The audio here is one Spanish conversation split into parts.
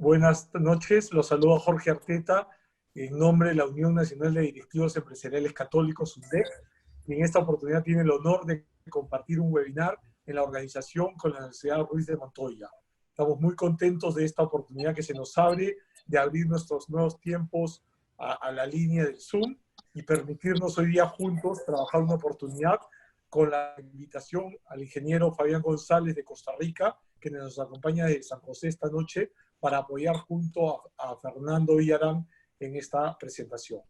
Buenas noches, los saludo a Jorge Arteta en nombre de la Unión Nacional de Directivos Empresariales Católicos, UNDEC, y en esta oportunidad tiene el honor de compartir un webinar en la organización con la Universidad Ruiz de Montoya. Estamos muy contentos de esta oportunidad que se nos abre de abrir nuestros nuevos tiempos a la línea del Zoom y permitirnos hoy día juntos trabajar una oportunidad con la invitación al ingeniero Fabián González de Costa Rica, que nos acompaña de San José esta noche, para apoyar junto a Fernando Villarán en esta presentación.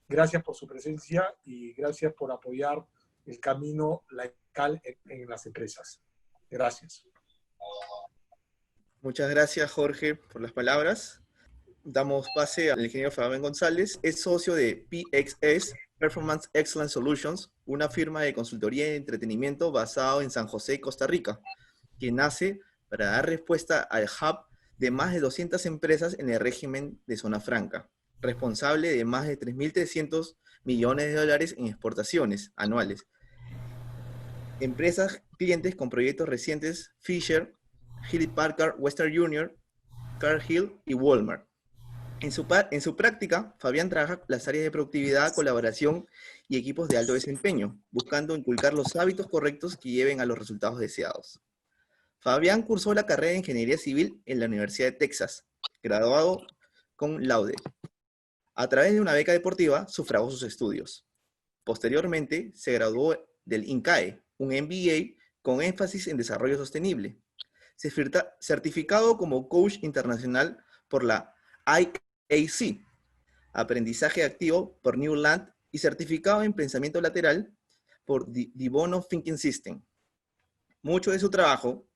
Gracias por su presencia y gracias por apoyar el camino laical en las empresas. Gracias. Muchas gracias, Jorge, por las palabras. Damos pase al ingeniero Fabián González. Es socio de PXS, Performance Excellence Solutions, una firma de consultoría de entretenimiento basado en San José, Costa Rica, que nace para dar respuesta al hub de más de 200 empresas en el régimen de zona franca, responsable de más de 3.300 millones de dólares en exportaciones anuales. Empresas clientes con proyectos recientes: Fisher, Hewlett Packard, Western Union, Cargill y Walmart. En su práctica, Fabián trabaja las áreas de productividad, colaboración y equipos de alto desempeño, buscando inculcar los hábitos correctos que lleven a los resultados deseados. Fabián cursó la carrera de Ingeniería Civil en la Universidad de Texas, graduado con laude. A través de una beca deportiva, sufragó sus estudios. Posteriormente, se graduó del INCAE, un MBA con énfasis en desarrollo sostenible. Certificado como coach internacional por la IAC, aprendizaje activo por Newland y certificado en pensamiento lateral por The Bono Thinking System. Mucho de su trabajo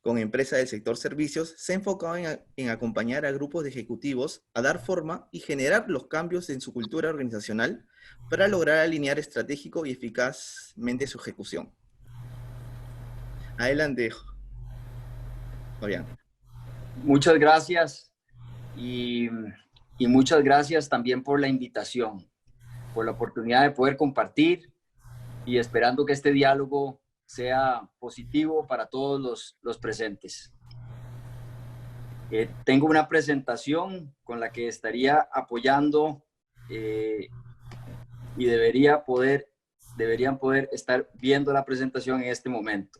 con empresas del sector servicios se ha enfocado en acompañar a grupos de ejecutivos a dar forma y generar los cambios en su cultura organizacional para lograr alinear estratégico y eficazmente su ejecución. Adelante, Fabián. Muchas gracias y muchas gracias también por la invitación, por la oportunidad de poder compartir y esperando que este diálogo sea positivo para todos los presentes. Tengo una presentación con la que estaría apoyando y deberían poder estar viendo la presentación en este momento.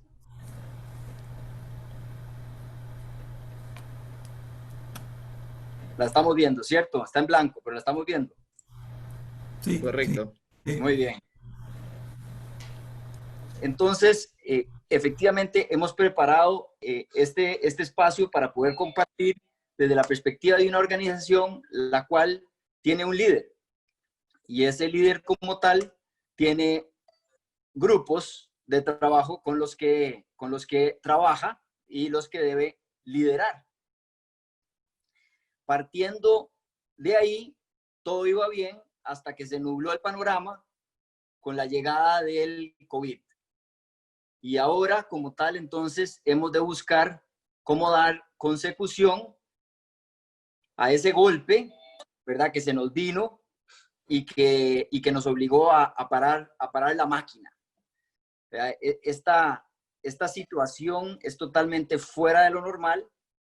La estamos viendo, ¿cierto? Está en blanco, pero la estamos viendo. Sí, correcto. Sí. Muy bien. Entonces, efectivamente, hemos preparado este espacio para poder compartir desde la perspectiva de una organización la cual tiene un líder. Y ese líder como tal tiene grupos de trabajo con los que trabaja y los que debe liderar. Partiendo de ahí, todo iba bien hasta que se nubló el panorama con la llegada del COVID. Y ahora, como tal, entonces, hemos de buscar cómo dar consecución a ese golpe, ¿verdad?, que se nos vino y que nos obligó a parar la máquina. Esta situación es totalmente fuera de lo normal,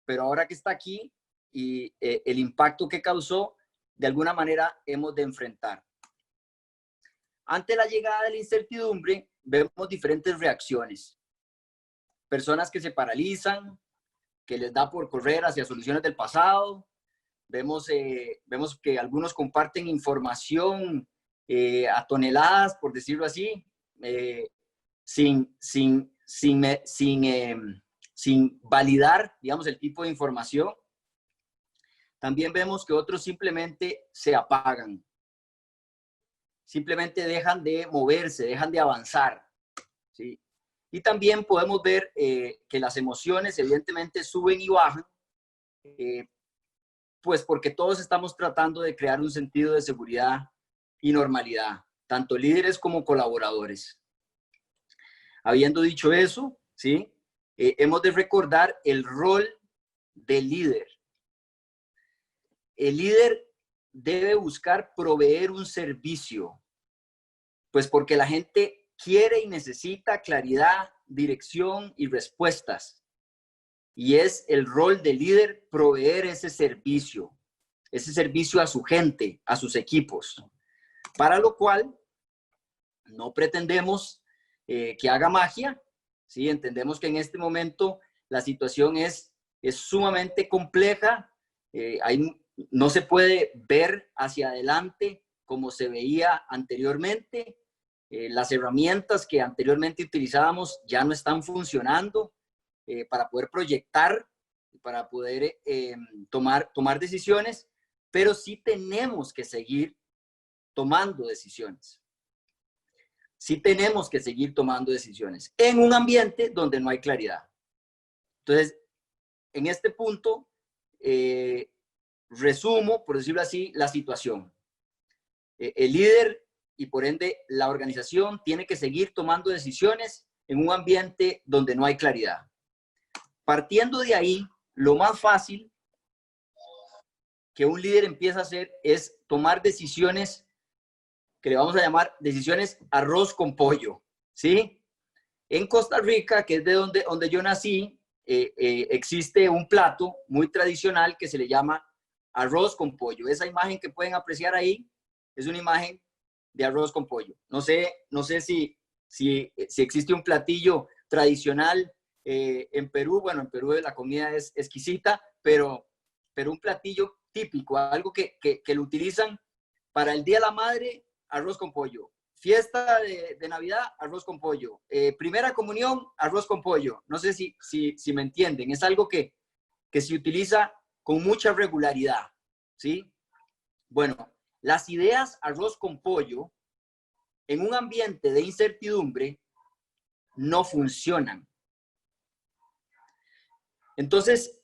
pero ahora que está aquí y el impacto que causó, de alguna manera hemos de enfrentar. Ante la llegada de la incertidumbre, vemos diferentes reacciones. Personas que se paralizan, que les da por correr hacia soluciones del pasado. Vemos que algunos comparten información a toneladas, por decirlo así, sin validar, digamos, el tipo de información. También vemos que otros simplemente se apagan. Simplemente dejan de moverse, dejan de avanzar, ¿sí? Y también podemos ver que las emociones evidentemente suben y bajan, pues porque todos estamos tratando de crear un sentido de seguridad y normalidad, tanto líderes como colaboradores. Habiendo dicho eso, ¿sí?, hemos de recordar el rol del líder. El líder debe buscar proveer un servicio, pues porque la gente quiere y necesita claridad, dirección y respuestas. y es el rol del líder proveer ese servicio a su gente, a sus equipos, para lo cual no pretendemos que haga magia, ¿sí? Entendemos que en este momento la situación es sumamente compleja, no se puede ver hacia adelante como se veía anteriormente, las herramientas que anteriormente utilizábamos ya no están funcionando para poder proyectar, para poder tomar decisiones, pero sí tenemos que seguir tomando decisiones. Sí tenemos que seguir tomando decisiones en un ambiente donde no hay claridad. Entonces, en este punto, resumo, por decirlo así, la situación. El líder y por ende la organización tiene que seguir tomando decisiones en un ambiente donde no hay claridad. Partiendo de ahí, lo más fácil que un líder empieza a hacer es tomar decisiones que le vamos a llamar decisiones arroz con pollo, ¿sí? En Costa Rica, que es de donde yo nací, existe un plato muy tradicional que se le llama arroz con pollo. Esa imagen que pueden apreciar ahí es una imagen de arroz con pollo. No sé si existe un platillo tradicional en Perú. Bueno, en Perú la comida es exquisita, pero un platillo típico, algo que lo utilizan para el Día de la Madre, arroz con pollo. Fiesta de Navidad, arroz con pollo. Primera comunión, arroz con pollo. No sé si me entienden. Es algo que se utiliza con mucha regularidad, ¿sí? Bueno, las ideas arroz con pollo en un ambiente de incertidumbre no funcionan. Entonces,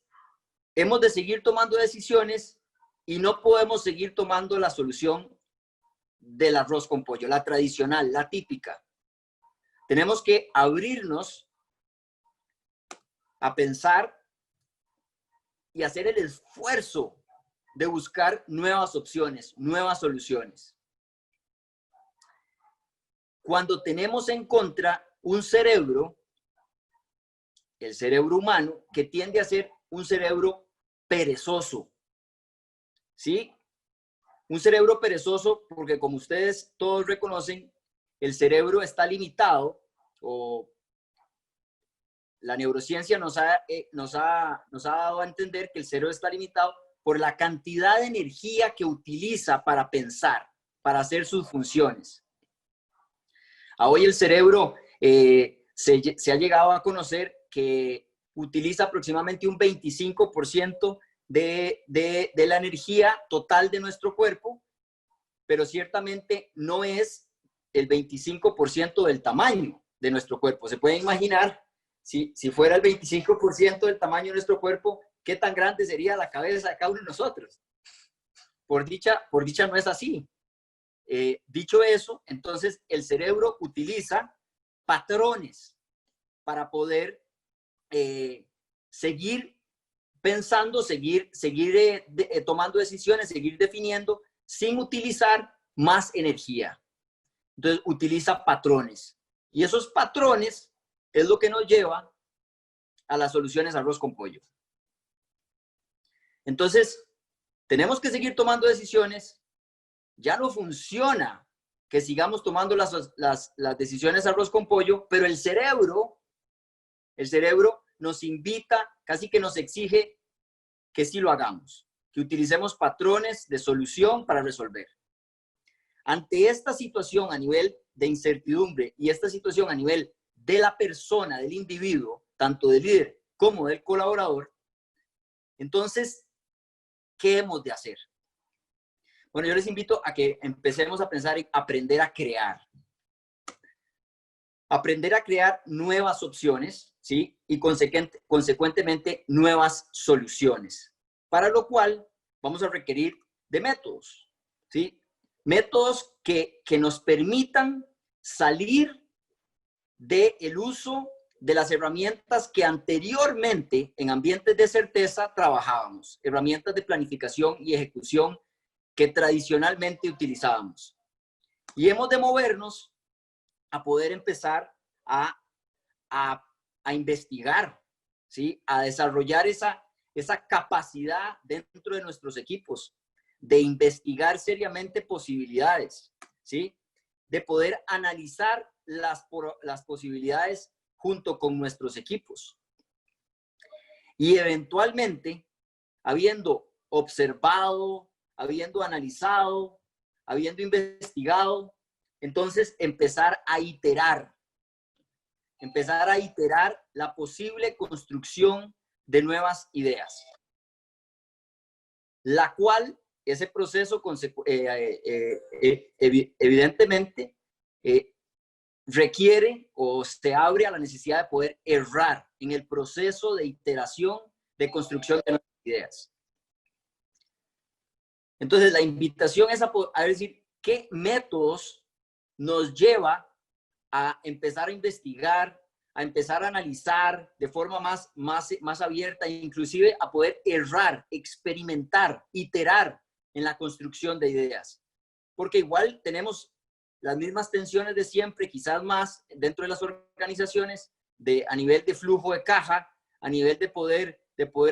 hemos de seguir tomando decisiones y no podemos seguir tomando la solución del arroz con pollo, la tradicional, la típica. Tenemos que abrirnos a pensar y hacer el esfuerzo de buscar nuevas opciones, nuevas soluciones. Cuando tenemos en contra un cerebro, el cerebro humano, que tiende a ser un cerebro perezoso, ¿sí? Un cerebro perezoso porque, como ustedes todos reconocen, el cerebro está limitado, o la neurociencia nos ha dado a entender que el cerebro está limitado por la cantidad de energía que utiliza para pensar, para hacer sus funciones. A hoy el cerebro se ha llegado a conocer que utiliza aproximadamente un 25% de la energía total de nuestro cuerpo, pero ciertamente no es el 25% del tamaño de nuestro cuerpo. Se pueden imaginar, si fuera el 25% del tamaño de nuestro cuerpo, qué tan grande sería la cabeza de cada uno de nosotros. Por dicha no es así. Dicho eso, entonces el cerebro utiliza patrones para poder seguir pensando, seguir tomando decisiones, seguir definiendo sin utilizar más energía. Entonces utiliza patrones. Y esos patrones es lo que nos lleva a las soluciones arroz con pollo. Entonces, tenemos que seguir tomando decisiones. Ya no funciona que sigamos tomando las decisiones arroz con pollo, pero el cerebro nos invita, casi que nos exige que sí lo hagamos, que utilicemos patrones de solución para resolver. Ante esta situación a nivel de incertidumbre y esta situación a nivel de la persona, del individuo, tanto del líder como del colaborador, entonces, ¿qué hemos de hacer? Bueno, yo les invito a que empecemos a pensar en aprender a crear. Aprender a crear nuevas opciones, ¿sí? Y consecuentemente nuevas soluciones. Para lo cual vamos a requerir de métodos, ¿sí? Métodos que nos permitan salir del uso de las herramientas que anteriormente en ambientes de certeza trabajábamos. Herramientas de planificación y ejecución que tradicionalmente utilizábamos. Y hemos de movernos a poder empezar a investigar, ¿sí? A desarrollar esa capacidad dentro de nuestros equipos de investigar seriamente posibilidades, ¿sí? De poder analizar las posibilidades junto con nuestros equipos. Y eventualmente, habiendo observado, habiendo analizado, habiendo investigado, entonces empezar a iterar la posible construcción de nuevas ideas, la cual ese proceso evidentemente requiere o se abre a la necesidad de poder errar en el proceso de iteración de construcción de nuevas ideas. Entonces, la invitación es a decir qué métodos nos lleva a empezar a investigar, a empezar a analizar de forma más abierta, inclusive a poder errar, experimentar, iterar en la construcción de ideas. Porque igual tenemos las mismas tensiones de siempre, quizás más dentro de las organizaciones, a nivel de flujo de caja, a nivel de poder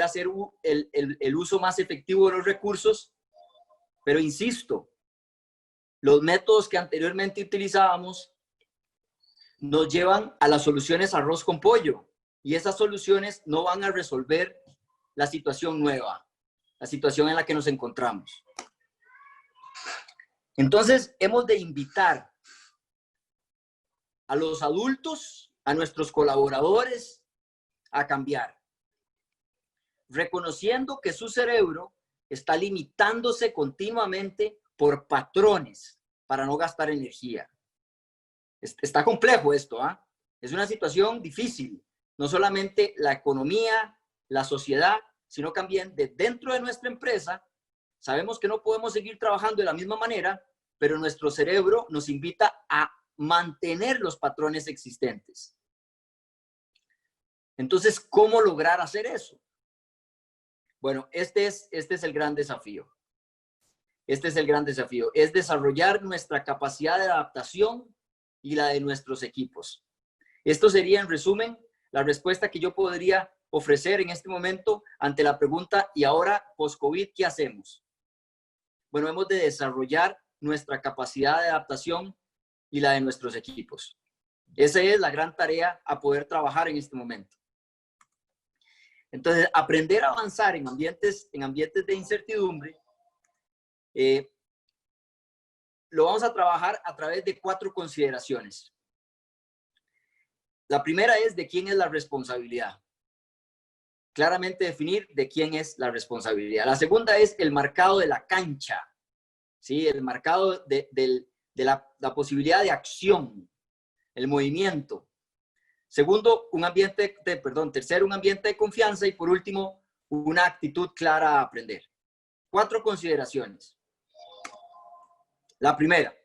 hacer el uso más efectivo de los recursos. Pero insisto, los métodos que anteriormente utilizábamos nos llevan a las soluciones arroz con pollo, y esas soluciones no van a resolver la situación nueva, la situación en la que nos encontramos. Entonces, hemos de invitar a los adultos, a nuestros colaboradores, a cambiar, reconociendo que su cerebro está limitándose continuamente por patrones para no gastar energía. Está complejo esto, ¿ah? Es una situación difícil. No solamente la economía, la sociedad, sino también dentro de nuestra empresa. Sabemos que no podemos seguir trabajando de la misma manera, pero nuestro cerebro nos invita a mantener los patrones existentes. Entonces, ¿cómo lograr hacer eso? Bueno, este es el gran desafío. Este es el gran desafío. Es desarrollar nuestra capacidad de adaptación y la de nuestros equipos. Esto sería, en resumen, la respuesta que yo podría ofrecer en este momento ante la pregunta, ¿y ahora, post-COVID, qué hacemos? Bueno, hemos de desarrollar nuestra capacidad de adaptación y la de nuestros equipos. Esa es la gran tarea a poder trabajar en este momento. Entonces, aprender a avanzar en ambientes de incertidumbre, lo vamos a trabajar a través de 4 consideraciones. La primera es de quién es la responsabilidad. Claramente definir de quién es la responsabilidad. La segunda es el marcado de la cancha, ¿sí? El marcado de la posibilidad de acción, el movimiento. Segundo, tercero, un ambiente de confianza, y por último, una actitud clara a aprender. 4 consideraciones. La primera,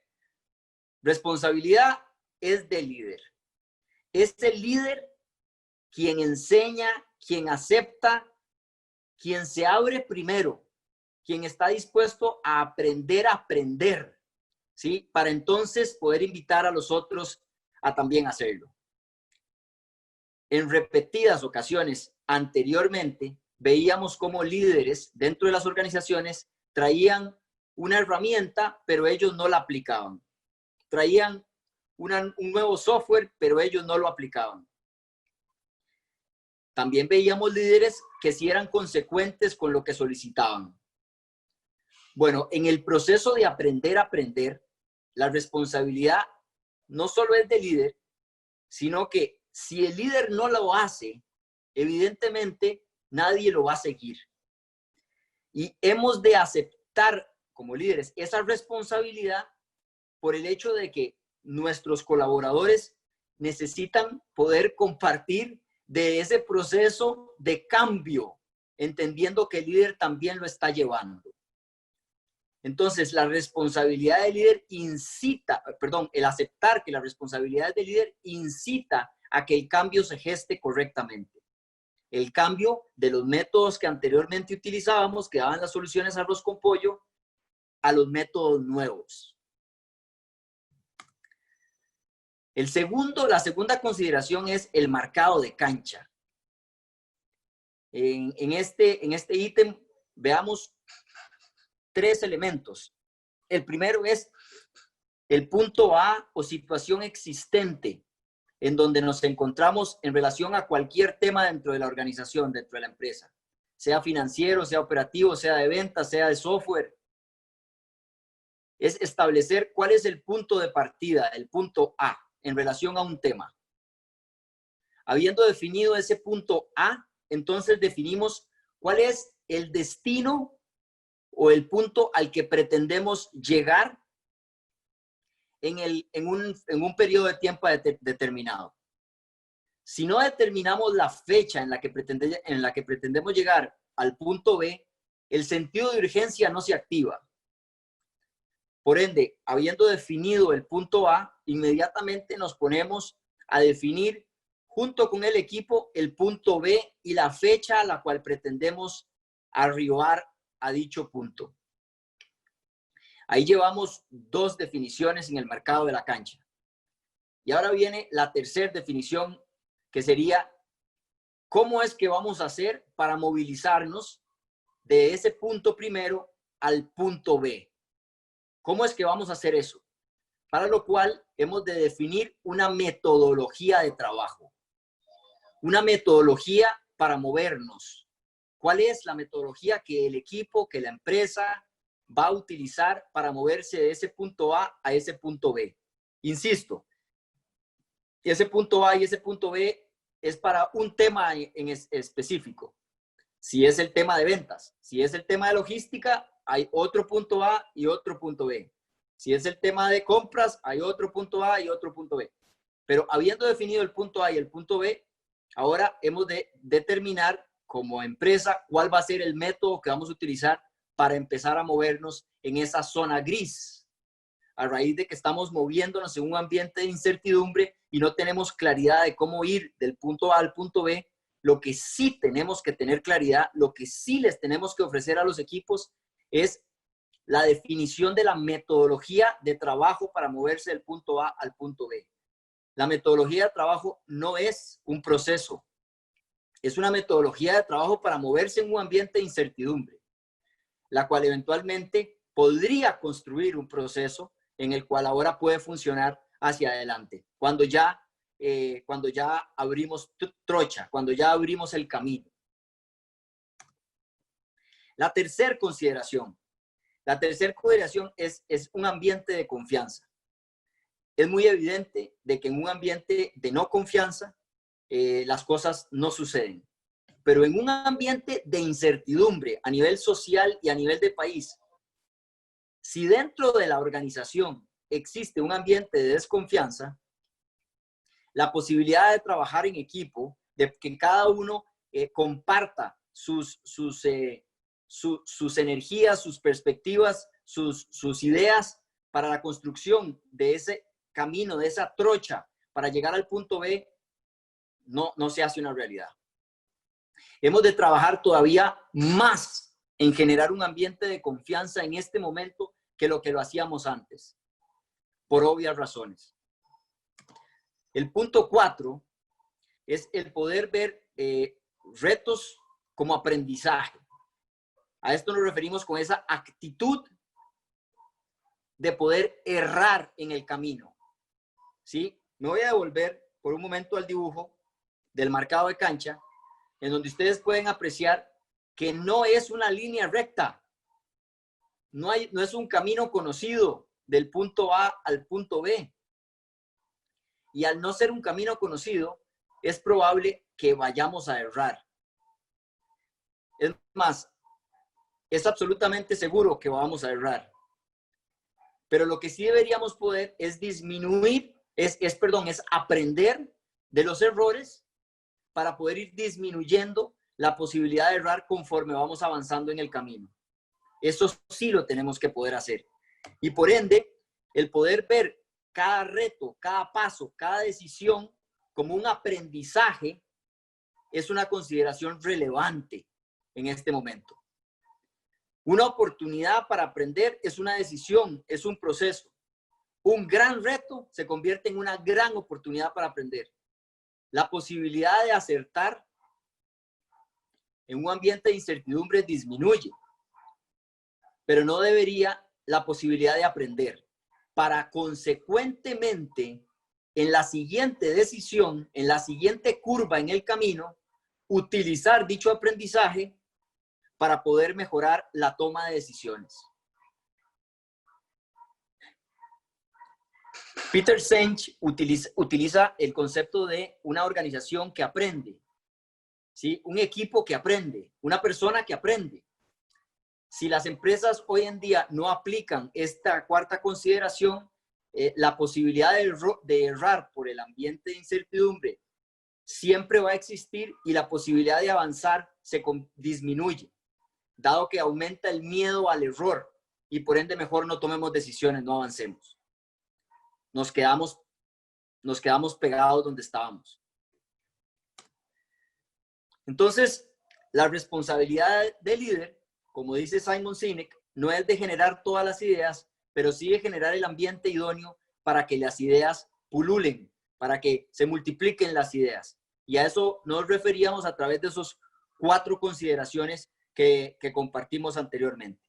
responsabilidad es del líder. Es el líder quien enseña, quien acepta, quien se abre primero, quien está dispuesto a aprender, ¿sí? Para entonces poder invitar a los otros a también hacerlo. En repetidas ocasiones anteriormente, veíamos cómo líderes dentro de las organizaciones traían una herramienta, pero ellos no la aplicaban. Traían un nuevo software, pero ellos no lo aplicaban. También veíamos líderes que sí eran consecuentes con lo que solicitaban. Bueno, en el proceso de aprender a aprender, la responsabilidad no solo es del líder, sino que si el líder no lo hace, evidentemente nadie lo va a seguir. Y hemos de aceptar como líderes esa responsabilidad por el hecho de que nuestros colaboradores necesitan poder compartir de ese proceso de cambio, entendiendo que el líder también lo está llevando. Entonces, la responsabilidad del líder el aceptar que la responsabilidad del líder incita a que el cambio se geste correctamente. El cambio de los métodos que anteriormente utilizábamos, que daban las soluciones arroz con pollo, a los métodos nuevos. La segunda consideración es el marcado de cancha. En este ítem veamos 3 elementos. El primero es el punto A o situación existente en donde nos encontramos en relación a cualquier tema dentro de la organización, dentro de la empresa, sea financiero, sea operativo, sea de ventas, sea de software. Es establecer cuál es el punto de partida, el punto A, en relación a un tema. Habiendo definido ese punto A, entonces definimos cuál es el destino o el punto al que pretendemos llegar en un periodo de tiempo determinado. Si no determinamos la fecha en la que pretendemos llegar al punto B, el sentido de urgencia no se activa. Por ende, habiendo definido el punto A, inmediatamente nos ponemos a definir junto con el equipo el punto B y la fecha a la cual pretendemos arribar a dicho punto. Ahí llevamos 2 definiciones en el mercado de la cancha. Y ahora viene la tercera definición, que sería cómo es que vamos a hacer para movilizarnos de ese punto primero al punto B. ¿Cómo es que vamos a hacer eso? Para lo cual hemos de definir una metodología de trabajo. Una metodología para movernos. ¿Cuál es la metodología que el equipo, que la empresa va a utilizar para moverse de ese punto A a ese punto B? Insisto, ese punto A y ese punto B es para un tema en específico. Si es el tema de ventas, si es el tema de logística, hay otro punto A y otro punto B. Si es el tema de compras, hay otro punto A y otro punto B. Pero habiendo definido el punto A y el punto B, ahora hemos de determinar como empresa cuál va a ser el método que vamos a utilizar para empezar a movernos en esa zona gris. A raíz de que estamos moviéndonos en un ambiente de incertidumbre y no tenemos claridad de cómo ir del punto A al punto B, lo que sí tenemos que tener claridad, lo que sí les tenemos que ofrecer a los equipos es la definición de la metodología de trabajo para moverse del punto A al punto B. La metodología de trabajo no es un proceso, es una metodología de trabajo para moverse en un ambiente de incertidumbre, la cual eventualmente podría construir un proceso en el cual ahora puede funcionar hacia adelante, cuando ya abrimos trocha, cuando ya abrimos el camino. La tercera consideración es un ambiente de confianza. Es muy evidente de que en un ambiente de no confianza las cosas no suceden. Pero en un ambiente de incertidumbre a nivel social y a nivel de país, si dentro de la organización existe un ambiente de desconfianza, la posibilidad de trabajar en equipo, de que cada uno comparta sus energías, sus perspectivas, sus ideas para la construcción de ese camino, de esa trocha para llegar al punto B, no se hace una realidad. Hemos de trabajar todavía más en generar un ambiente de confianza en este momento que lo hacíamos antes, por obvias razones. El punto 4 es el poder ver retos como aprendizaje. A esto nos referimos con esa actitud de poder errar en el camino. ¿Sí? Me voy a devolver por un momento al dibujo del marcado de cancha, en donde ustedes pueden apreciar que no es una línea recta. No es un camino conocido del punto A al punto B. Y al no ser un camino conocido, es probable que vayamos a errar. Es más, es absolutamente seguro que vamos a errar. Pero lo que sí deberíamos poder es disminuir, es aprender de los errores para poder ir disminuyendo la posibilidad de errar conforme vamos avanzando en el camino. Eso sí lo tenemos que poder hacer. Y por ende, el poder ver cada reto, cada paso, cada decisión como un aprendizaje es una consideración relevante en este momento. Una oportunidad para aprender es una decisión, es un proceso. Un gran reto se convierte en una gran oportunidad para aprender. La posibilidad de acertar en un ambiente de incertidumbre disminuye, pero no debería la posibilidad de aprender para consecuentemente en la siguiente decisión, en la siguiente curva en el camino, utilizar dicho aprendizaje para poder mejorar la toma de decisiones. Peter Senge utiliza el concepto de una organización que aprende, ¿sí? Un equipo que aprende, una persona que aprende. Si las empresas hoy en día no aplican esta cuarta consideración, la posibilidad de errar por el ambiente de incertidumbre siempre va a existir y la posibilidad de avanzar se disminuye, dado que aumenta el miedo al error y por ende mejor no tomemos decisiones, no avancemos. Nos quedamos pegados donde estábamos. Entonces, la responsabilidad del líder, como dice Simon Sinek, no es de generar todas las ideas, pero sí de generar el ambiente idóneo para que las ideas pululen, para que se multipliquen las ideas. Y a eso nos referíamos a través de esos 4 consideraciones que compartimos anteriormente.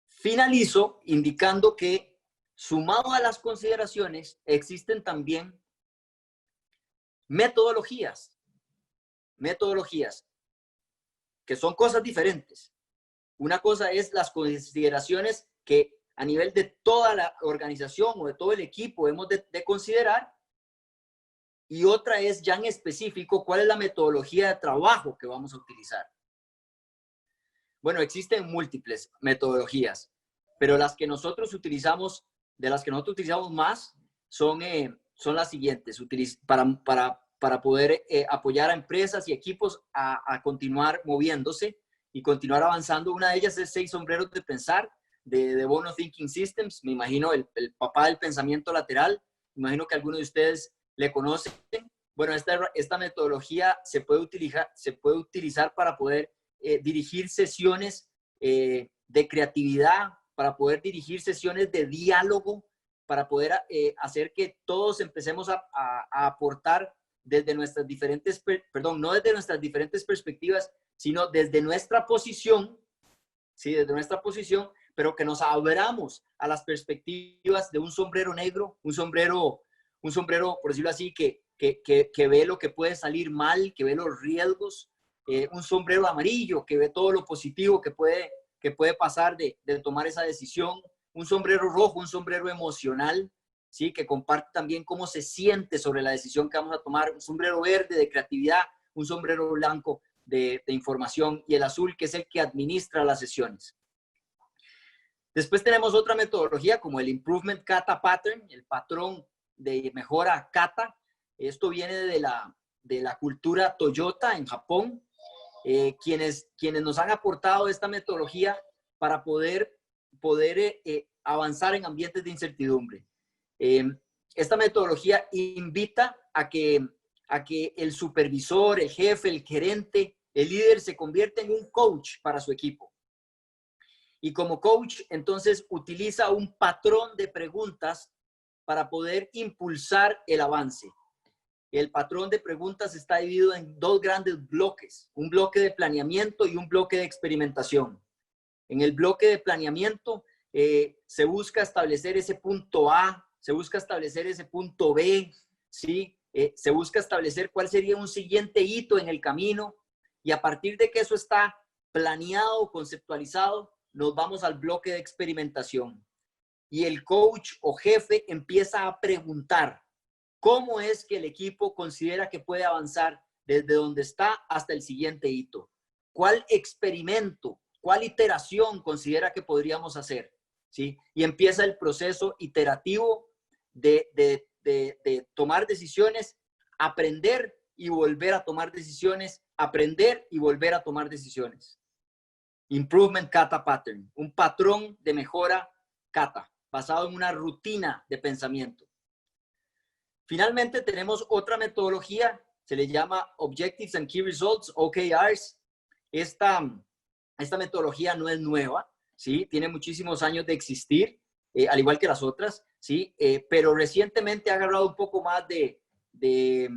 Finalizo indicando que, sumado a las consideraciones, existen también metodologías que son cosas diferentes. Una cosa es las consideraciones que a nivel de toda la organización o de todo el equipo hemos de considerar, y otra es ya en específico cuál es la metodología de trabajo que vamos a utilizar. Bueno, existen múltiples metodologías, pero las que nosotros utilizamos, más son las siguientes, para poder apoyar a empresas y equipos a continuar moviéndose y continuar avanzando. Una de ellas es 6 sombreros de pensar de Bono Thinking Systems. Me imagino el papá del pensamiento lateral. Me imagino que algunos de ustedes le conocen. Bueno, esta metodología se puede utilizar para poder dirigir sesiones de creatividad, para poder dirigir sesiones de diálogo, para poder hacer que todos empecemos a aportar desde nuestras diferentes, no desde nuestras diferentes perspectivas, sino desde nuestra posición, ¿sí? Desde nuestra posición, pero que nos abramos a las perspectivas de un sombrero negro, un sombrero, por decirlo así, que ve lo que puede salir mal, que ve los riesgos, un sombrero amarillo, que ve todo lo positivo que puede pasar de tomar esa decisión, un sombrero rojo, un sombrero emocional, ¿sí? Que comparte también cómo se siente sobre la decisión que vamos a tomar, un sombrero verde de creatividad, un sombrero blanco de información, y el azul, que es el que administra las sesiones. Después tenemos otra metodología como el Improvement Kata Pattern, el patrón de mejora Kata. Esto viene de la cultura Toyota en Japón, quienes nos han aportado esta metodología para poder avanzar en ambientes de incertidumbre. Esta metodología invita a que el supervisor, el jefe, el gerente, el líder se convierta en un coach para su equipo. Y como coach, entonces utiliza un patrón de preguntas para poder impulsar el avance. El patrón de preguntas está dividido en 2 grandes bloques, un bloque de planeamiento y un bloque de experimentación. En el bloque de planeamiento se busca establecer ese punto A, se busca establecer ese punto B, ¿sí? Se busca establecer cuál sería un siguiente hito en el camino, y a partir de que eso está planeado, conceptualizado, nos vamos al bloque de experimentación. Y el coach o jefe empieza a preguntar cómo es que el equipo considera que puede avanzar desde donde está hasta el siguiente hito. ¿Cuál experimento, cuál iteración considera que podríamos hacer? ¿Sí? Y empieza el proceso iterativo de tomar decisiones, aprender y volver a tomar decisiones, aprender y volver a tomar decisiones. Improvement Kata Pattern, un patrón de mejora Kata, basado en una rutina de pensamiento. Finalmente tenemos otra metodología, se le llama Objectives and Key Results, OKRs. Esta metodología no es nueva, ¿sí? Tiene muchísimos años de existir, al igual que las otras, ¿sí? Pero recientemente ha agarrado un poco más de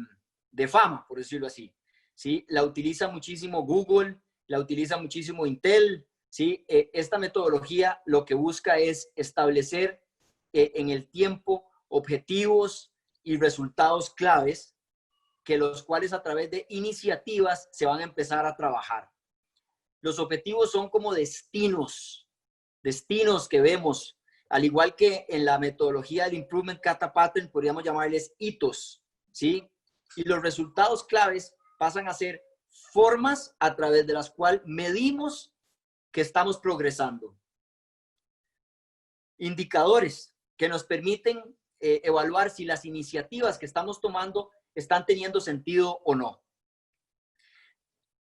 fama, por decirlo así. ¿sí? La utiliza muchísimo Google, la utiliza muchísimo Intel, ¿sí? Esta metodología lo que busca es establecer en el tiempo objetivos y resultados claves, que los cuales a través de iniciativas se van a empezar a trabajar. Los objetivos son como destinos que vemos, al igual que en la metodología del Improvement Kata Pattern, podríamos llamarles hitos, ¿sí? Y los resultados claves pasan a ser formas a través de las cuales medimos que estamos progresando. Indicadores que nos permiten evaluar si las iniciativas que estamos tomando están teniendo sentido o no.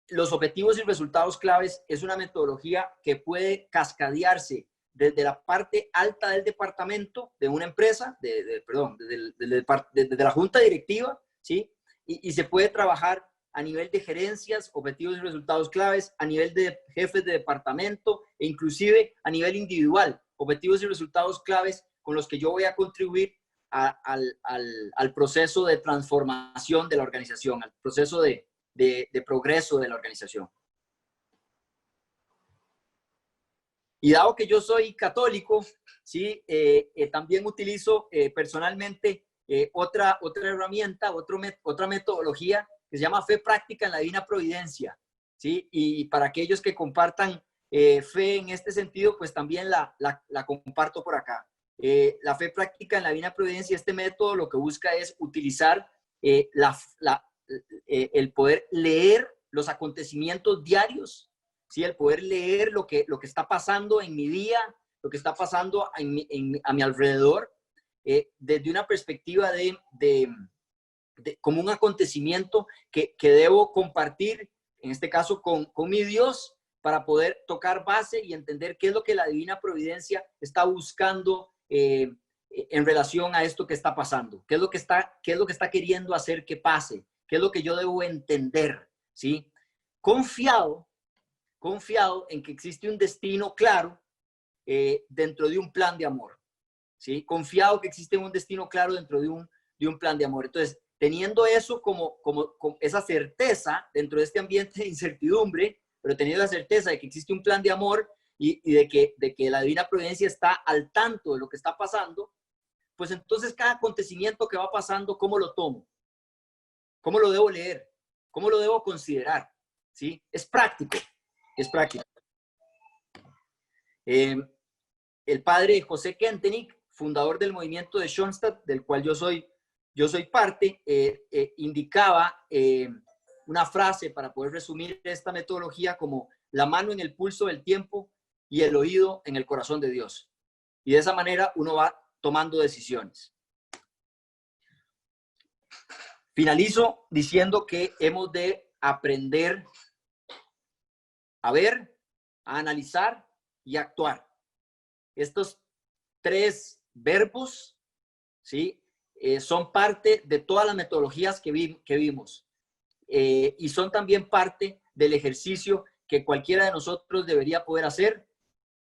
Los objetivos y resultados claves es una metodología que puede cascadearse desde la parte alta del departamento de una empresa, desde la junta directiva, ¿sí? Y se puede trabajar a nivel de gerencias, objetivos y resultados claves, a nivel de jefes de departamento e inclusive a nivel individual, objetivos y resultados claves con los que yo voy a contribuir al proceso de transformación de la organización, al proceso de progreso de la organización. Y dado que yo soy católico, ¿sí? También utilizo personalmente otra herramienta, otra metodología que se llama fe práctica en la divina providencia, ¿sí? Y para aquellos que compartan fe en este sentido, pues también la comparto por acá. La fe práctica en la divina providencia, este método lo que busca es utilizar el poder leer los acontecimientos diarios, ¿sí? El poder leer lo que está pasando en mi día, lo que está pasando a mi alrededor, desde una perspectiva como un acontecimiento que debo compartir, en este caso con mi Dios, para poder tocar base y entender qué es lo que la divina providencia está buscando en relación a esto que está pasando, qué es lo que está queriendo hacer que pase, qué es lo que yo debo entender, ¿sí? Confiado en que existe un destino claro dentro de un plan de amor, ¿sí? Confiado que existe un destino claro dentro de un plan de amor. Entonces, teniendo eso como esa certeza dentro de este ambiente de incertidumbre, pero teniendo la certeza de que existe un plan de amor y de que la divina providencia está al tanto de lo que está pasando, pues entonces cada acontecimiento que va pasando, ¿cómo lo tomo? ¿Cómo lo debo leer? ¿Cómo lo debo considerar? ¿Sí? Es práctico, es práctico. El padre José Kentenich, fundador del movimiento de Schoenstatt, del cual yo soy parte, indicaba una frase para poder resumir esta metodología como la mano en el pulso del tiempo y el oído en el corazón de Dios. Y de esa manera uno va tomando decisiones. Finalizo diciendo que hemos de aprender a ver, a analizar y a actuar. Estos tres verbos, ¿sí? Son parte de todas las metodologías que vimos y son también parte del ejercicio que cualquiera de nosotros debería poder hacer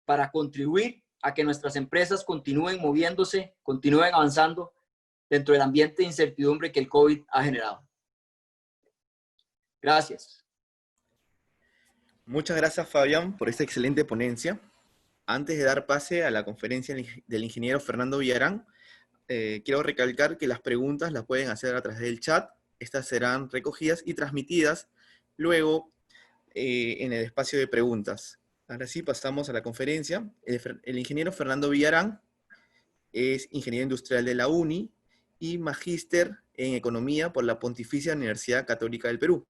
para contribuir a que nuestras empresas continúen moviéndose, continúen avanzando dentro del ambiente de incertidumbre que el COVID ha generado. Gracias. Muchas gracias, Fabián, por esta excelente ponencia. Antes de dar pase a la conferencia del ingeniero Fernando Villarán, quiero recalcar que las preguntas las pueden hacer a través del chat. Estas serán recogidas y transmitidas luego en el espacio de preguntas. Ahora sí, pasamos a la conferencia. El ingeniero Fernando Villarán es ingeniero industrial de la UNI y magíster en Economía por la Pontificia Universidad Católica del Perú.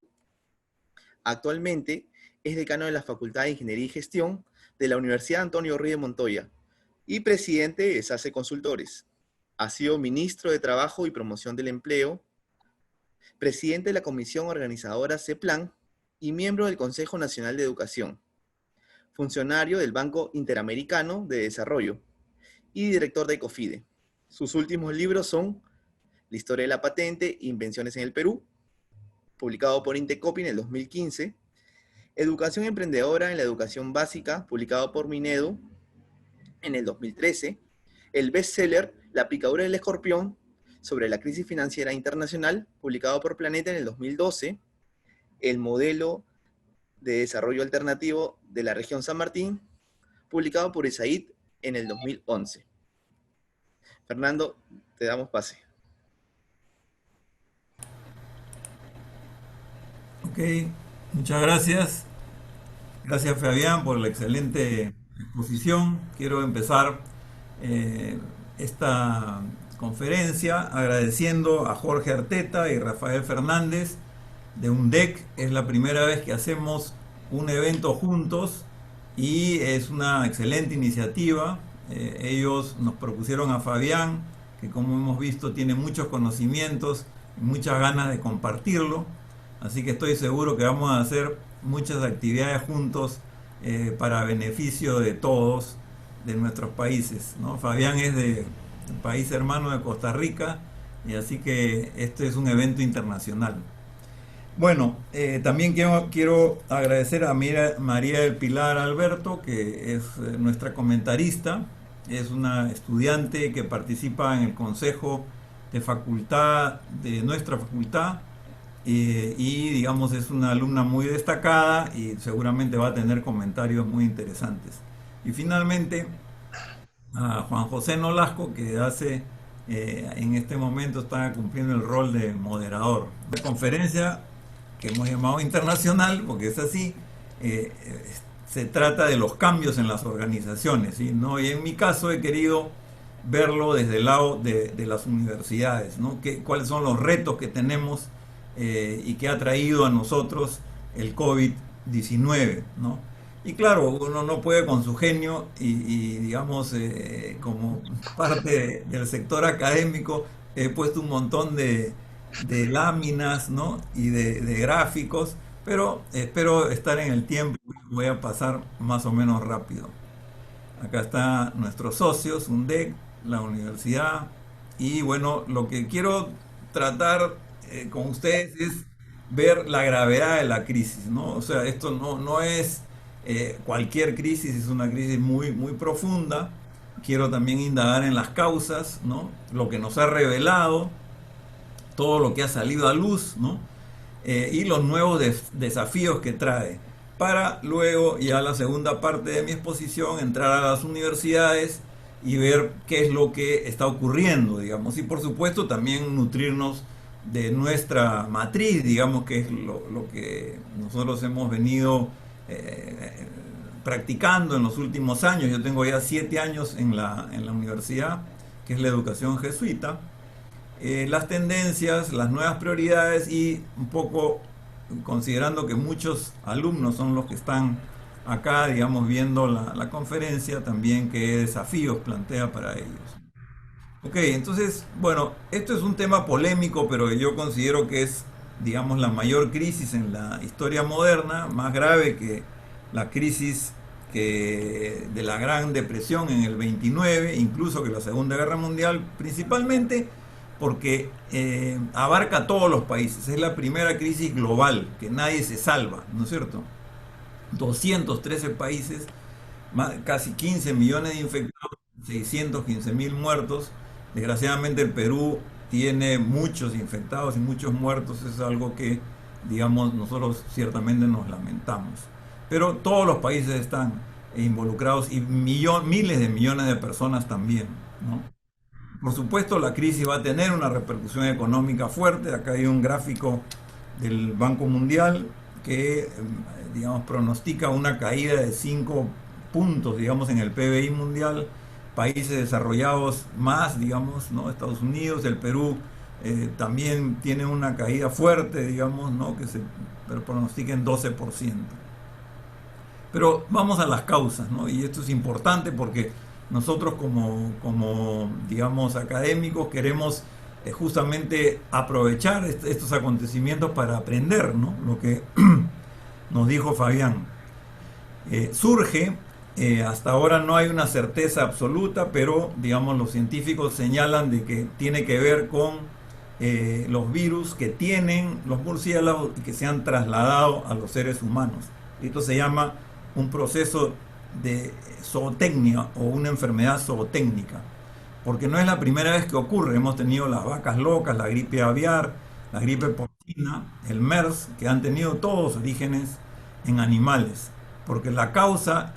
Actualmente es decano de la Facultad de Ingeniería y Gestión de la Universidad Antonio Río de Montoya y presidente de SACE Consultores. Ha sido ministro de Trabajo y Promoción del Empleo, presidente de la Comisión Organizadora CEPLAN y miembro del Consejo Nacional de Educación, funcionario del Banco Interamericano de Desarrollo y director de Ecofide. Sus últimos libros son La historia de la patente, Invenciones en el Perú, publicado por Intecopi en el 2015, Educación emprendedora en la educación básica, publicado por Minedu en el 2013, el bestseller La picadura del escorpión sobre la crisis financiera internacional, publicado por Planeta en el 2012, el modelo de desarrollo alternativo de la región San Martín, publicado por USAID en el 2011. Fernando, te damos pase. Ok, muchas gracias. Gracias, Fabián, por la excelente exposición. Quiero empezar esta conferencia agradeciendo a Jorge Arteta y Rafael Fernández de UNDEC. Es la primera vez que hacemos un evento juntos y es una excelente iniciativa. Ellos nos propusieron a Fabián, que como hemos visto tiene muchos conocimientos y muchas ganas de compartirlo. Así que estoy seguro que vamos a hacer muchas actividades juntos para beneficio de todos, de nuestros países, ¿no? Fabián es de un país hermano de Costa Rica, y así que este es un evento internacional. Bueno, también quiero agradecer a María del Pilar Alberto, que es nuestra comentarista. Es una estudiante que participa en el consejo de facultad de nuestra facultad. Y digamos es una alumna muy destacada y seguramente va a tener comentarios muy interesantes. Y finalmente a Juan José Nolasco, que en este momento está cumpliendo el rol de moderador. La conferencia que hemos llamado internacional, porque es así, se trata de los cambios en las organizaciones, ¿sí? ¿No? Y en mi caso he querido verlo desde el lado de las universidades, ¿no? ¿Cuáles son los retos que tenemos y que ha traído a nosotros el COVID-19, ¿no? Y claro, uno no puede con su genio y digamos, como parte del sector académico, he puesto un montón de láminas, ¿no? Y de gráficos, pero espero estar en el tiempo, voy a pasar más o menos rápido. Acá están nuestros socios, UNDEC, la universidad, y bueno, lo que quiero tratar con ustedes es ver la gravedad de la crisis, ¿no? O sea, esto no es cualquier crisis, es una crisis muy, muy profunda. Quiero también indagar en las causas, ¿no? Lo que nos ha revelado, todo lo que ha salido a luz, ¿no? Y los nuevos desafíos que trae, para luego, ya la segunda parte de mi exposición, entrar a las universidades y ver qué es lo que está ocurriendo, digamos, y por supuesto también nutrirnos de nuestra matriz, digamos, que es lo que nosotros hemos venido practicando en los últimos años. Yo tengo ya 7 años en la universidad, que es la educación jesuita. Las tendencias, las nuevas prioridades y un poco considerando que muchos alumnos son los que están acá, digamos, viendo la conferencia, también qué desafíos plantea para ellos. Ok, entonces, bueno, esto es un tema polémico, pero yo considero que es, digamos, la mayor crisis en la historia moderna, más grave que la crisis de la Gran Depresión en el 29, incluso que la Segunda Guerra Mundial, principalmente porque abarca a todos los países. Es la primera crisis global, que nadie se salva, ¿no es cierto? 213 países, casi 15 millones de infectados, 615.000 muertos. Desgraciadamente el Perú tiene muchos infectados y muchos muertos, es algo que, digamos, nosotros ciertamente nos lamentamos. Pero todos los países están involucrados y miles de millones de personas también, ¿no? Por supuesto, la crisis va a tener una repercusión económica fuerte. Acá hay un gráfico del Banco Mundial que, digamos, pronostica una caída de 5 puntos, digamos, en el PBI mundial. Países desarrollados más, digamos, ¿no? Estados Unidos, el Perú también tiene una caída fuerte, digamos, ¿no? Que se pronostica en 12%. Pero vamos a las causas, ¿no? Y esto es importante porque nosotros como digamos, académicos queremos justamente aprovechar estos acontecimientos para aprender, ¿no? Lo que nos dijo Fabián. Surge, hasta ahora no hay una certeza absoluta, pero digamos los científicos señalan de que tiene que ver con los virus que tienen los murciélagos y que se han trasladado a los seres humanos. Esto se llama un proceso de zootecnia o una enfermedad zootécnica, porque no es la primera vez que ocurre. Hemos tenido las vacas locas, la gripe aviar, la gripe porcina. China, el MERS, que han tenido todos orígenes en animales, porque la causa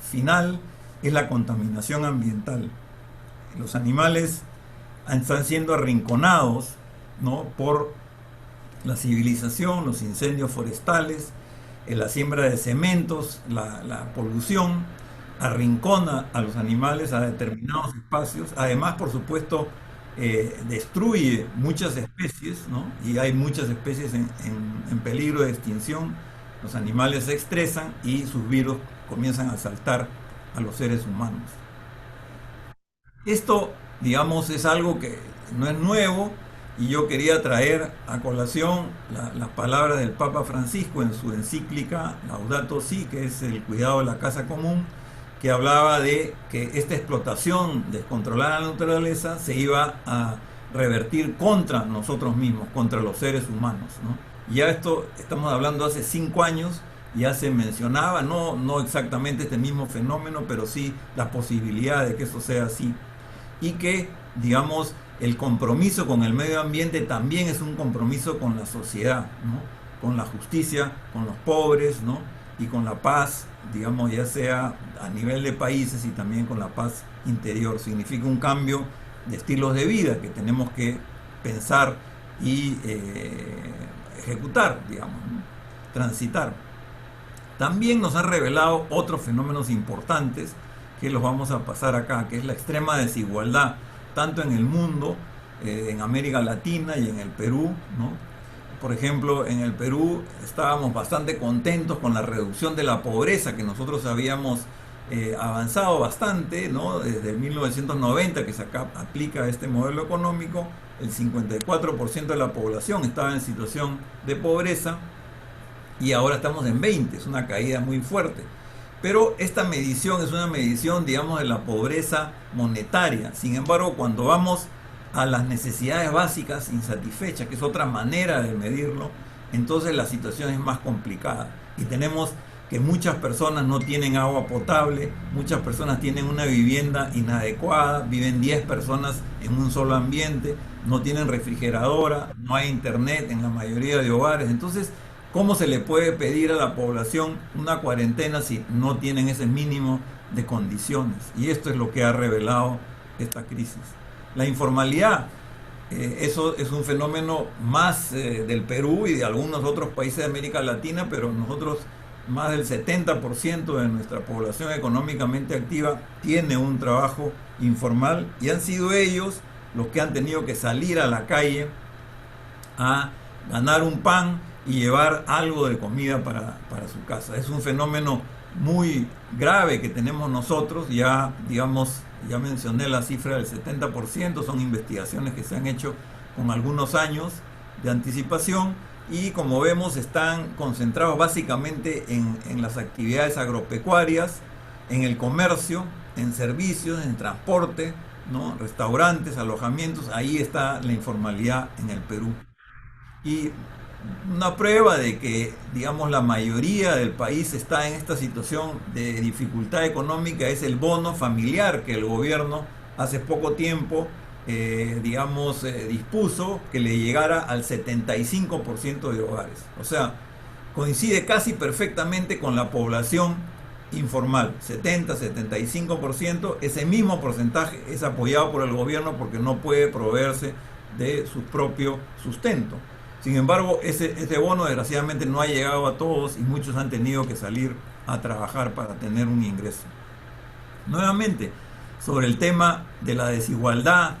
final es la contaminación ambiental. Los animales están siendo arrinconados, ¿no?, por la civilización, los incendios forestales, la siembra de cementos, la polución, arrincona a los animales a determinados espacios. Además, por supuesto, destruye muchas especies, ¿no? Y hay muchas especies en peligro de extinción. Los animales se estresan y sus virus comienzan a saltar a los seres humanos. Esto, digamos, es algo que no es nuevo, y yo quería traer a colación las palabras del Papa Francisco en su encíclica Laudato Si, que es el cuidado de la casa común, que hablaba de que esta explotación descontrolada de la naturaleza se iba a revertir contra nosotros mismos, contra los seres humanos, ¿no? Ya esto estamos hablando hace 5 años, ya se mencionaba, no exactamente este mismo fenómeno, pero sí la posibilidad de que eso sea así. Y que, digamos, el compromiso con el medio ambiente también es un compromiso con la sociedad, ¿no? Con la justicia, con los pobres, ¿no? Y con la paz, digamos, ya sea a nivel de países y también con la paz interior. Significa un cambio de estilos de vida que tenemos que pensar y ejecutar, digamos, ¿no? Transitar. También nos han revelado otros fenómenos importantes que los vamos a pasar acá, que es la extrema desigualdad, tanto en el mundo, en América Latina y en el Perú, ¿no? Por ejemplo, en el Perú estábamos bastante contentos con la reducción de la pobreza, que nosotros habíamos avanzado bastante, ¿no? Desde 1990 que se aplica este modelo económico, el 54% de la población estaba en situación de pobreza y ahora estamos en 20%, es una caída muy fuerte. Pero esta medición es una medición, digamos, de la pobreza monetaria. Sin embargo, cuando vamos a las necesidades básicas insatisfechas, que es otra manera de medirlo, entonces la situación es más complicada. Y tenemos que muchas personas no tienen agua potable, muchas personas tienen una vivienda inadecuada, viven 10 personas en un solo ambiente, no tienen refrigeradora, no hay internet en la mayoría de hogares. Entonces, ¿cómo se le puede pedir a la población una cuarentena si no tienen ese mínimo de condiciones? Y esto es lo que ha revelado esta crisis. La informalidad, eso es un fenómeno más del Perú y de algunos otros países de América Latina, pero nosotros, más del 70% de nuestra población económicamente activa tiene un trabajo informal, y han sido ellos los que han tenido que salir a la calle a ganar un pan y llevar algo de comida para su casa. Es un fenómeno muy grave que tenemos nosotros, ya, digamos, ya mencioné la cifra del 70%, son investigaciones que se han hecho con algunos años de anticipación, y como vemos están concentrados básicamente en las actividades agropecuarias, en el comercio, en servicios, en transporte, ¿no? Restaurantes, alojamientos. Ahí está la informalidad en el Perú. Y una prueba de que, digamos, la mayoría del país está en esta situación de dificultad económica es el bono familiar que el gobierno hace poco tiempo, dispuso que le llegara al 75% de hogares. O sea, coincide casi perfectamente con la población informal, 70-75%. Ese mismo porcentaje es apoyado por el gobierno porque no puede proveerse de su propio sustento. Sin embargo, ese bono desgraciadamente no ha llegado a todos y muchos han tenido que salir a trabajar para tener un ingreso. Nuevamente, sobre el tema de la desigualdad,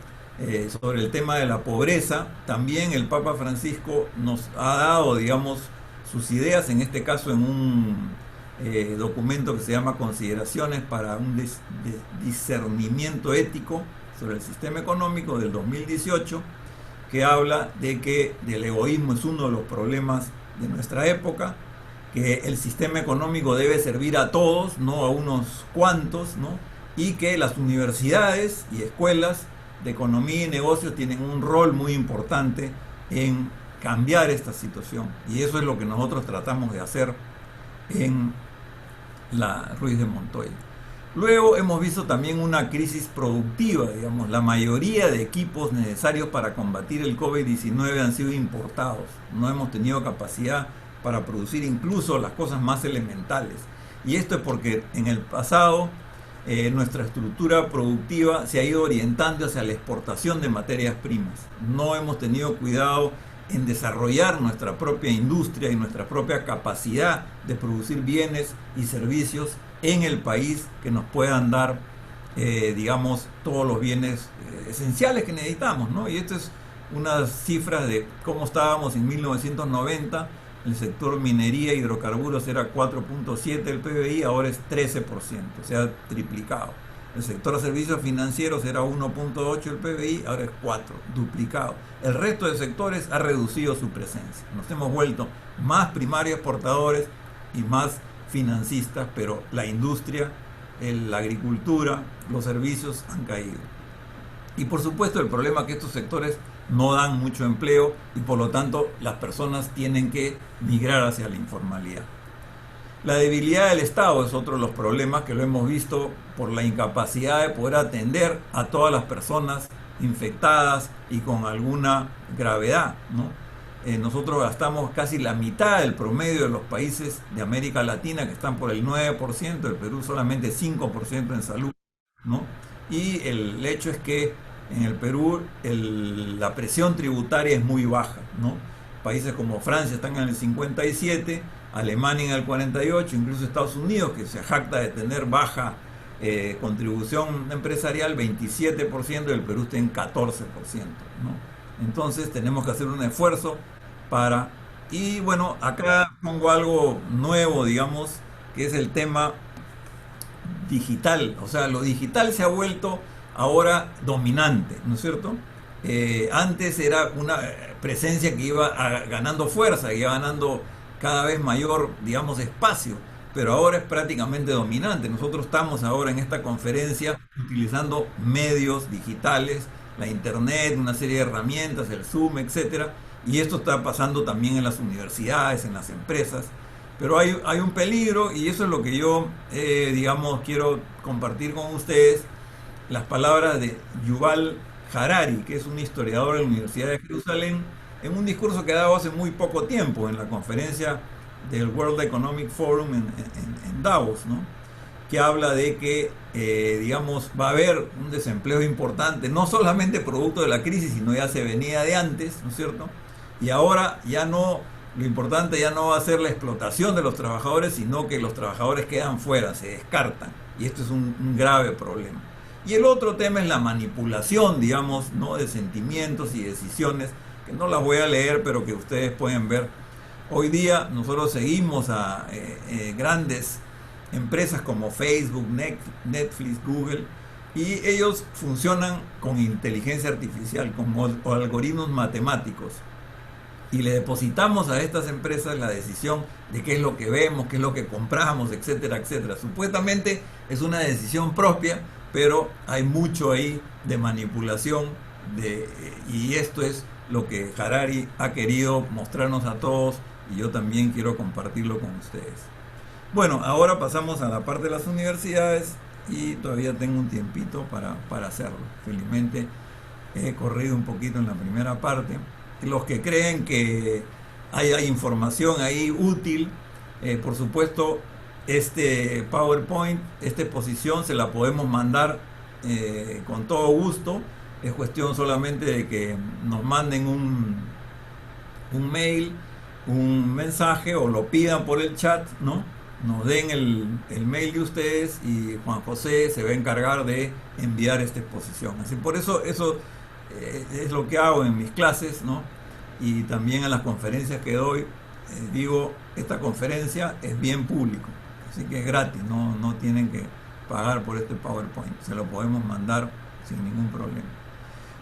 sobre el tema de la pobreza, también el Papa Francisco nos ha dado, digamos, sus ideas, en este caso en un documento que se llama Consideraciones para un discernimiento ético sobre el sistema económico del 2018, que habla de que el egoísmo es uno de los problemas de nuestra época, que el sistema económico debe servir a todos, no a unos cuantos, ¿no? Y que las universidades y escuelas de economía y negocios tienen un rol muy importante en cambiar esta situación. Y eso es lo que nosotros tratamos de hacer en la Ruiz de Montoya. Luego hemos visto también una crisis productiva, digamos. La mayoría de equipos necesarios para combatir el COVID-19 han sido importados. No hemos tenido capacidad para producir incluso las cosas más elementales. Y esto es porque en el pasado nuestra estructura productiva se ha ido orientando hacia la exportación de materias primas. No hemos tenido cuidado en desarrollar nuestra propia industria y nuestra propia capacidad de producir bienes y servicios en el país que nos puedan dar, digamos, todos los bienes esenciales que necesitamos, ¿no? Y esto es unas cifras de cómo estábamos en 1990. El sector minería y hidrocarburos era 4.7 del PBI, ahora es 13%, o sea, triplicado. El sector de servicios financieros era 1.8 del PBI, ahora es 4, duplicado. El resto de sectores ha reducido su presencia. Nos hemos vuelto más primarios exportadores y más financistas, pero la industria, la agricultura, los servicios han caído. Y por supuesto el problema es que estos sectores no dan mucho empleo y por lo tanto las personas tienen que migrar hacia la informalidad. La debilidad del Estado es otro de los problemas que lo hemos visto por la incapacidad de poder atender a todas las personas infectadas y con alguna gravedad, ¿no? Nosotros gastamos casi la mitad del promedio de los países de América Latina, que están por el 9%, el Perú solamente 5% en salud, ¿no? Y el hecho es que en el Perú la presión tributaria es muy baja, ¿no? Países como Francia están en el 57%, Alemania en el 48%, incluso Estados Unidos, que se jacta de tener baja contribución empresarial, 27%, y el Perú está en 14%, ¿no? Entonces tenemos que hacer un esfuerzo para... Y bueno, acá pongo algo nuevo, digamos, que es el tema digital. O sea, lo digital se ha vuelto ahora dominante, ¿no es cierto? Antes era una presencia que iba ganando fuerza, que iba ganando cada vez mayor, digamos, espacio, pero ahora es prácticamente dominante. Nosotros estamos ahora en esta conferencia utilizando medios digitales, la internet, una serie de herramientas, el Zoom, etcétera, y esto está pasando también en las universidades, en las empresas, pero hay un peligro, y eso es lo que yo, digamos, quiero compartir con ustedes, las palabras de Yuval Harari, que es un historiador de la Universidad de Jerusalén, en un discurso que ha dado hace muy poco tiempo en la conferencia del World Economic Forum en Davos, ¿no? Que habla de que, digamos, va a haber un desempleo importante, no solamente producto de la crisis, sino ya se venía de antes, ¿no es cierto? Y ahora ya no, lo importante ya no va a ser la explotación de los trabajadores, sino que los trabajadores quedan fuera, se descartan, y esto es un grave problema. Y el otro tema es la manipulación, digamos, ¿no? De sentimientos y decisiones, que no las voy a leer, pero que ustedes pueden ver. Hoy día nosotros seguimos a grandes empresas como Facebook, Netflix, Google, y ellos funcionan con inteligencia artificial, con algoritmos matemáticos. Y le depositamos a estas empresas la decisión de qué es lo que vemos, qué es lo que compramos, etcétera, etcétera. Supuestamente es una decisión propia, pero hay mucho ahí de manipulación, y esto es lo que Harari ha querido mostrarnos a todos, y yo también quiero compartirlo con ustedes. Bueno, ahora pasamos a la parte de las universidades y todavía tengo un tiempito para hacerlo. Felizmente he corrido un poquito en la primera parte. Los que creen que hay información ahí útil, por supuesto, este PowerPoint, esta exposición se la podemos mandar con todo gusto. Es cuestión solamente de que nos manden un mail, un mensaje, o lo pidan por el chat, ¿no? Nos den el mail de ustedes y Juan José se va a encargar de enviar esta exposición. Así, por eso es lo que hago en mis clases, ¿no? Y también en las conferencias que doy, digo, esta conferencia es bien público, así que es gratis, no tienen que pagar por este PowerPoint, se lo podemos mandar sin ningún problema.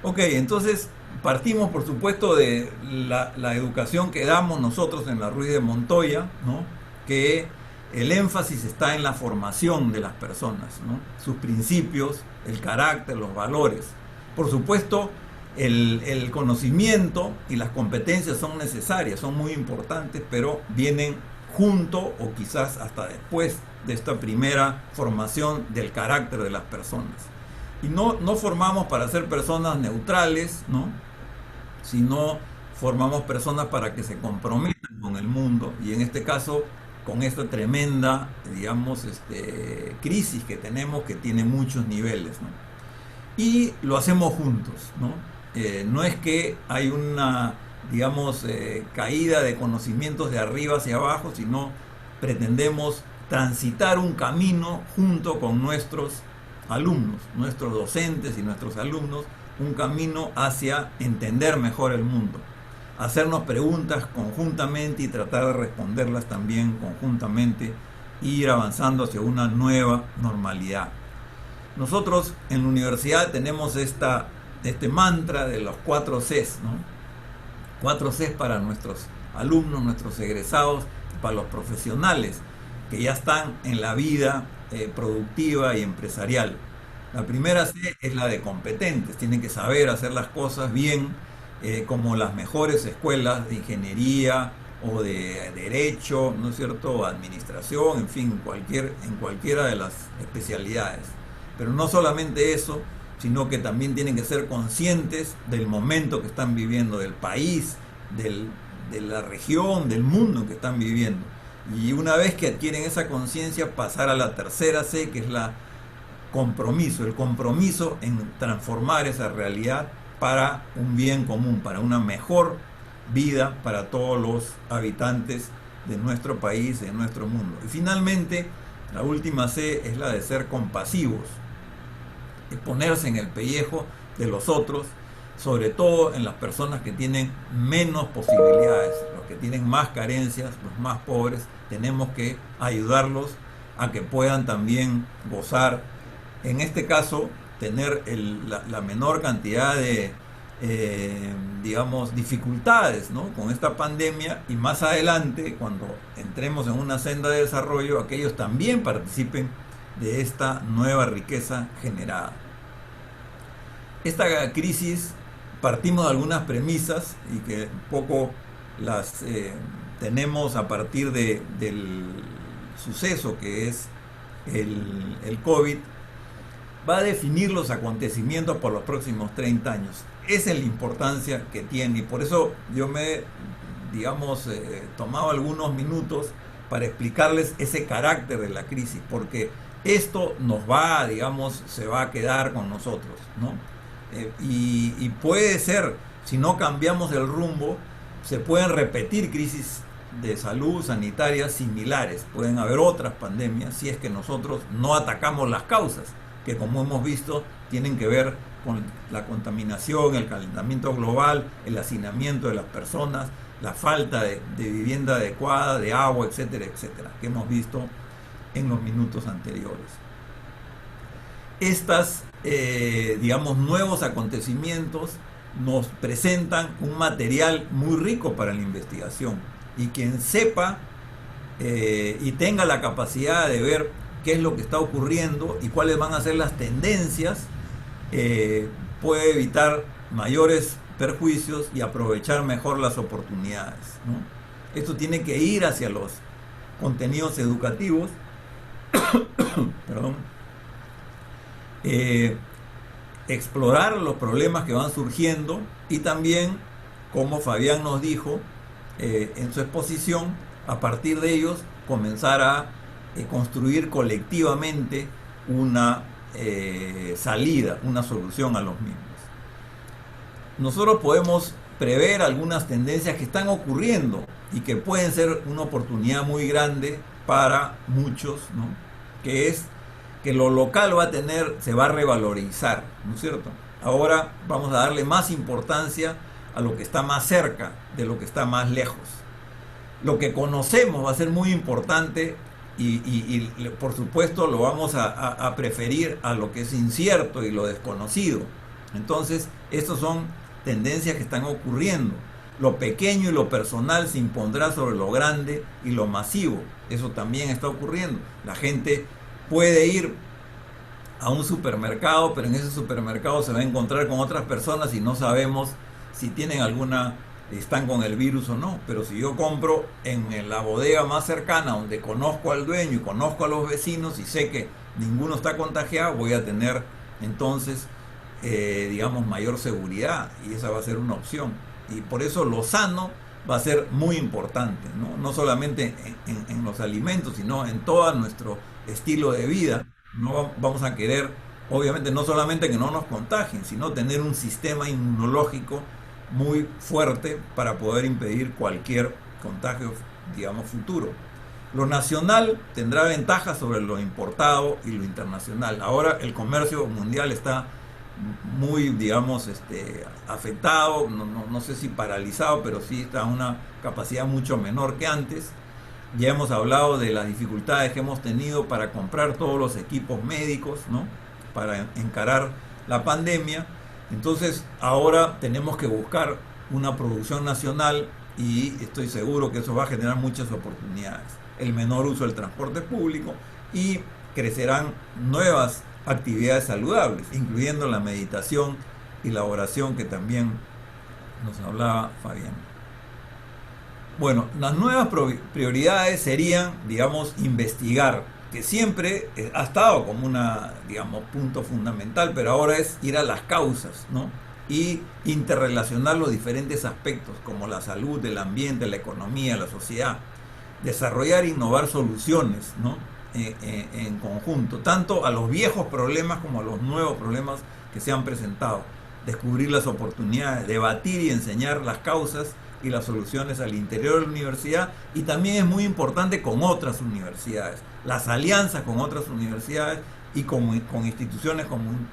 Ok, entonces partimos por supuesto de la educación que damos nosotros en la Ruiz de Montoya, ¿no? Que el énfasis está en la formación de las personas, ¿no? Sus principios, el carácter, los valores. Por supuesto, el conocimiento y las competencias son necesarias, son muy importantes, pero vienen junto o quizás hasta después de esta primera formación del carácter de las personas. Y no formamos para ser personas neutrales, ¿no? Sino formamos personas para que se comprometan con el mundo, y en este caso con esta tremenda, digamos, crisis que tenemos, que tiene muchos niveles, ¿no? Y lo hacemos juntos, ¿no? No es que hay una, digamos, caída de conocimientos de arriba hacia abajo, sino pretendemos transitar un camino junto con nuestros alumnos, nuestros docentes y nuestros alumnos, un camino hacia entender mejor el mundo, hacernos preguntas conjuntamente y tratar de responderlas también conjuntamente, e ir avanzando hacia una nueva normalidad. Nosotros en la universidad tenemos este mantra de los 4 Cs, ¿no? 4 Cs para nuestros alumnos, nuestros egresados, para los profesionales que ya están en la vida productiva y empresarial. La primera C es la de competentes, tienen que saber hacer las cosas bien, como las mejores escuelas de ingeniería o de derecho, ¿no es cierto?, o administración, en fin, en cualquiera de las especialidades. Pero no solamente eso, sino que también tienen que ser conscientes del momento que están viviendo, del país, de la región, del mundo en que están viviendo. Y una vez que adquieren esa conciencia, pasar a la tercera C, que es el compromiso en transformar esa realidad para un bien común, para una mejor vida para todos los habitantes de nuestro país, de nuestro mundo. Y finalmente, la última C es la de ser compasivos, es ponerse en el pellejo de los otros, sobre todo en las personas que tienen menos posibilidades, los que tienen más carencias, los más pobres. Tenemos que ayudarlos a que puedan también gozar, en este caso, tener la menor cantidad de, digamos, dificultades, ¿no?, con esta pandemia, y más adelante, cuando entremos en una senda de desarrollo, aquellos también participen de esta nueva riqueza generada. Esta crisis, partimos de algunas premisas y que un poco las tenemos a partir del suceso que es el COVID. Va a definir los acontecimientos por los próximos 30 años. Esa es la importancia que tiene, y por eso yo me, digamos, tomado algunos minutos para explicarles ese carácter de la crisis, porque esto nos va, digamos, se va a quedar con nosotros, ¿no? Y puede ser, si no cambiamos el rumbo, se pueden repetir crisis de salud sanitarias similares, pueden haber otras pandemias si es que nosotros no atacamos las causas, que como hemos visto tienen que ver con la contaminación, el calentamiento global, el hacinamiento de las personas, la falta de vivienda adecuada, de agua, etcétera, etcétera, que hemos visto en los minutos anteriores. Estas, digamos, nuevos acontecimientos nos presentan un material muy rico para la investigación, y quien sepa y tenga la capacidad de ver qué es lo que está ocurriendo y cuáles van a ser las tendencias, puede evitar mayores perjuicios y aprovechar mejor las oportunidades, ¿no? Esto tiene que ir hacia los contenidos educativos, perdón, explorar los problemas que van surgiendo, y también, como Fabián nos dijo en su exposición, a partir de ellos comenzar a construir colectivamente una salida, una solución a los mismos. Nosotros podemos prever algunas tendencias que están ocurriendo y que pueden ser una oportunidad muy grande para muchos, ¿no?, que es que lo local se va a revalorizar, ¿no es cierto? Ahora vamos a darle más importancia a lo que está más cerca de lo que está más lejos. Lo que conocemos va a ser muy importante, y por supuesto lo vamos a preferir a lo que es incierto y lo desconocido. Entonces, estas son tendencias que están ocurriendo. Lo pequeño y lo personal se impondrá sobre lo grande y lo masivo. Eso también está ocurriendo. La gente puede ir a un supermercado, pero en ese supermercado se va a encontrar con otras personas y no sabemos si tienen alguna están con el virus o no, pero si yo compro en la bodega más cercana, donde conozco al dueño y conozco a los vecinos y sé que ninguno está contagiado, voy a tener entonces, digamos, mayor seguridad, y esa va a ser una opción. Y por eso lo sano va a ser muy importante, no solamente en los alimentos, sino en todo nuestro estilo de vida. No vamos a querer, obviamente, no solamente que no nos contagien, sino tener un sistema inmunológico muy fuerte para poder impedir cualquier contagio, digamos, futuro. Lo nacional tendrá ventajas sobre lo importado y lo internacional. Ahora el comercio mundial está muy, digamos, afectado, no sé si paralizado, pero sí está a una capacidad mucho menor que antes. Ya hemos hablado de las dificultades que hemos tenido para comprar todos los equipos médicos, ¿no?, para encarar la pandemia. Entonces ahora tenemos que buscar una producción nacional, y estoy seguro que eso va a generar muchas oportunidades. El menor uso del transporte público, y crecerán nuevas actividades saludables, incluyendo la meditación y la oración, que también nos hablaba Fabián. Bueno, las nuevas prioridades serían, digamos, investigar, que siempre ha estado como una, digamos, punto fundamental, pero ahora es ir a las causas, ¿no? Y interrelacionar los diferentes aspectos, como la salud, el ambiente, la economía, la sociedad. Desarrollar e innovar soluciones, ¿no?, en conjunto, tanto a los viejos problemas como a los nuevos problemas que se han presentado. Descubrir las oportunidades, debatir y enseñar las causas y las soluciones al interior de la universidad, y también es muy importante con otras universidades. Las alianzas con otras universidades y con instituciones como un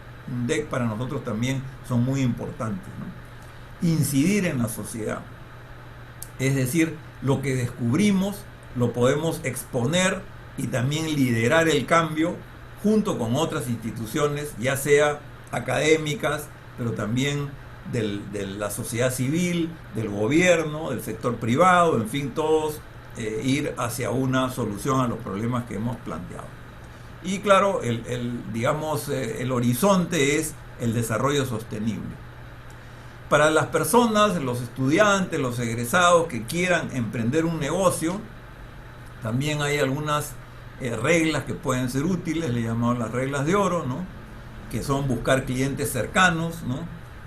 DEC para nosotros también son muy importantes, ¿no? Incidir en la sociedad, es decir, lo que descubrimos lo podemos exponer y también liderar el cambio junto con otras instituciones, ya sea académicas, pero también de la sociedad civil, del gobierno, del sector privado, en fin, todos ir hacia una solución a los problemas que hemos planteado. Y claro, digamos, el horizonte es el desarrollo sostenible. Para las personas, los estudiantes, los egresados que quieran emprender un negocio, también hay algunas reglas que pueden ser útiles, le llamamos las reglas de oro, ¿no?, que son buscar clientes cercanos, ¿no?,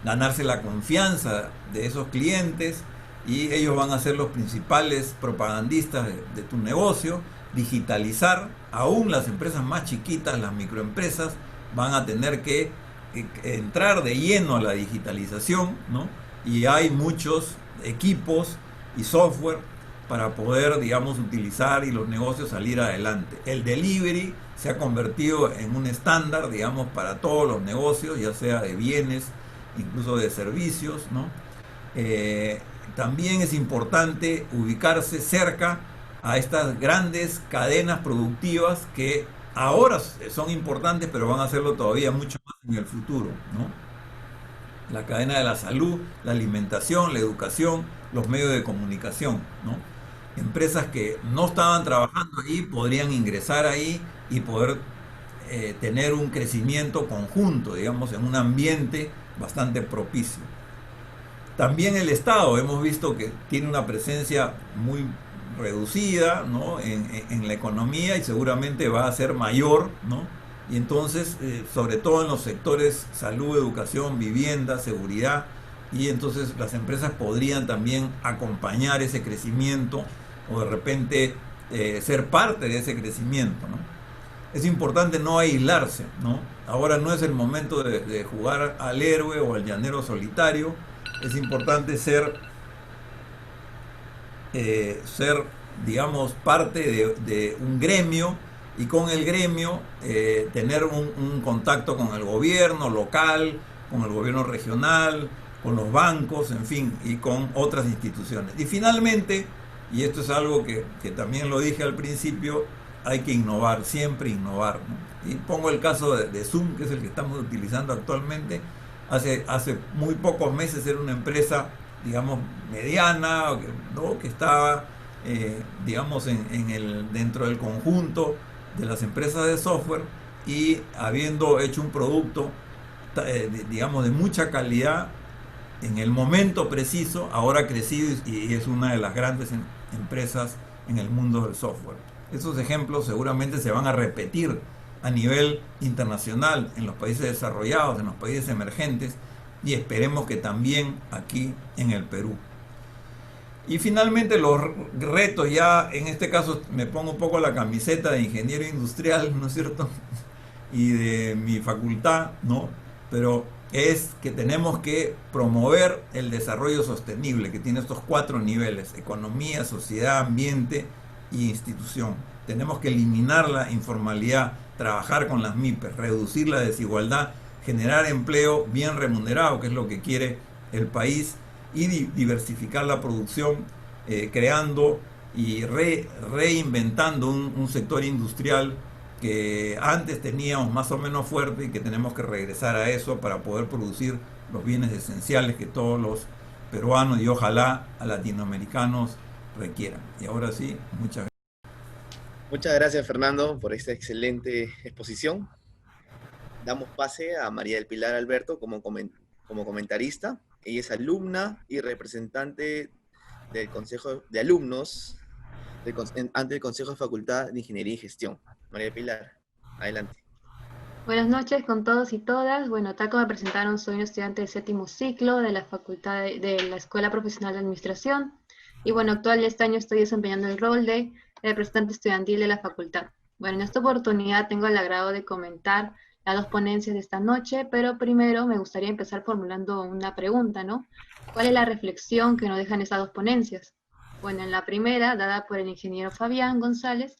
ganarse la confianza de esos clientes, y ellos van a ser los principales propagandistas de tu negocio. Digitalizar, aún las empresas más chiquitas, las microempresas, van a tener que entrar de lleno a la digitalización, ¿no?, y hay muchos equipos y software para poder, digamos, utilizar y los negocios salir adelante. El delivery se ha convertido en un estándar, digamos, para todos los negocios, ya sea de bienes, incluso de servicios, ¿no? También es importante ubicarse cerca a estas grandes cadenas productivas que ahora son importantes, pero van a hacerlo todavía mucho más en el futuro, ¿no? La cadena de la salud, la alimentación, la educación, los medios de comunicación, ¿no? Empresas que no estaban trabajando ahí podrían ingresar ahí y poder tener un crecimiento conjunto, digamos, en un ambiente bastante propicio. También el Estado, hemos visto que tiene una presencia muy reducida, ¿no?, en la economía, y seguramente va a ser mayor, ¿no? Y entonces, sobre todo en los sectores salud, educación, vivienda, seguridad, y entonces las empresas podrían también acompañar ese crecimiento, o de repente ser parte de ese crecimiento, ¿no? Es importante no aislarse, ¿no? Ahora no es el momento de jugar al héroe o al llanero solitario. Es importante ser, digamos, parte de un gremio, y con el gremio tener un contacto con el gobierno local, con el gobierno regional, con los bancos, en fin, y con otras instituciones. Y finalmente, y esto es algo que también lo dije al principio, hay que innovar, siempre innovar, ¿no? Y pongo el caso de Zoom, que es el que estamos utilizando actualmente. Hace muy pocos meses era una empresa, digamos, mediana, ¿no?, que estaba, digamos, dentro del conjunto de las empresas de software, y habiendo hecho un producto, digamos, de mucha calidad, en el momento preciso ahora ha crecido y es una de las grandes empresas en el mundo del software. Esos ejemplos seguramente se van a repetir a nivel internacional, en los países desarrollados, en los países emergentes, y esperemos que también aquí en el Perú. Y finalmente los retos, ya en este caso me pongo un poco la camiseta de ingeniero industrial, ¿no es cierto? Y de mi facultad, ¿no? Pero es que tenemos que promover el desarrollo sostenible, que tiene estos 4 niveles: economía, sociedad, ambiente y institución. Tenemos que eliminar la informalidad, trabajar con las MIPES, reducir la desigualdad, generar empleo bien remunerado, que es lo que quiere el país, y diversificar la producción, creando y reinventando un sector industrial que antes teníamos más o menos fuerte y que tenemos que regresar a eso para poder producir los bienes esenciales que todos los peruanos y ojalá a latinoamericanos requieran. Y ahora sí, muchas gracias. Muchas gracias, Fernando, por esta excelente exposición. Damos pase a María del Pilar Alberto como comentarista. Ella es alumna y representante del Consejo de Alumnos ante el Consejo de Facultad de Ingeniería y Gestión. María del Pilar, adelante. Buenas noches con todos y todas. Bueno, tal como me presentaron, soy un estudiante del 7º ciclo de la Facultad de la Escuela Profesional de Administración. Y bueno, actualmente este año estoy desempeñando el rol de representante estudiantil de la facultad. Bueno, en esta oportunidad tengo el agrado de comentar las 2 ponencias de esta noche, pero primero me gustaría empezar formulando una pregunta, ¿no? ¿Cuál es la reflexión que nos dejan estas 2 ponencias? Bueno, en la primera, dada por el ingeniero Fabián González,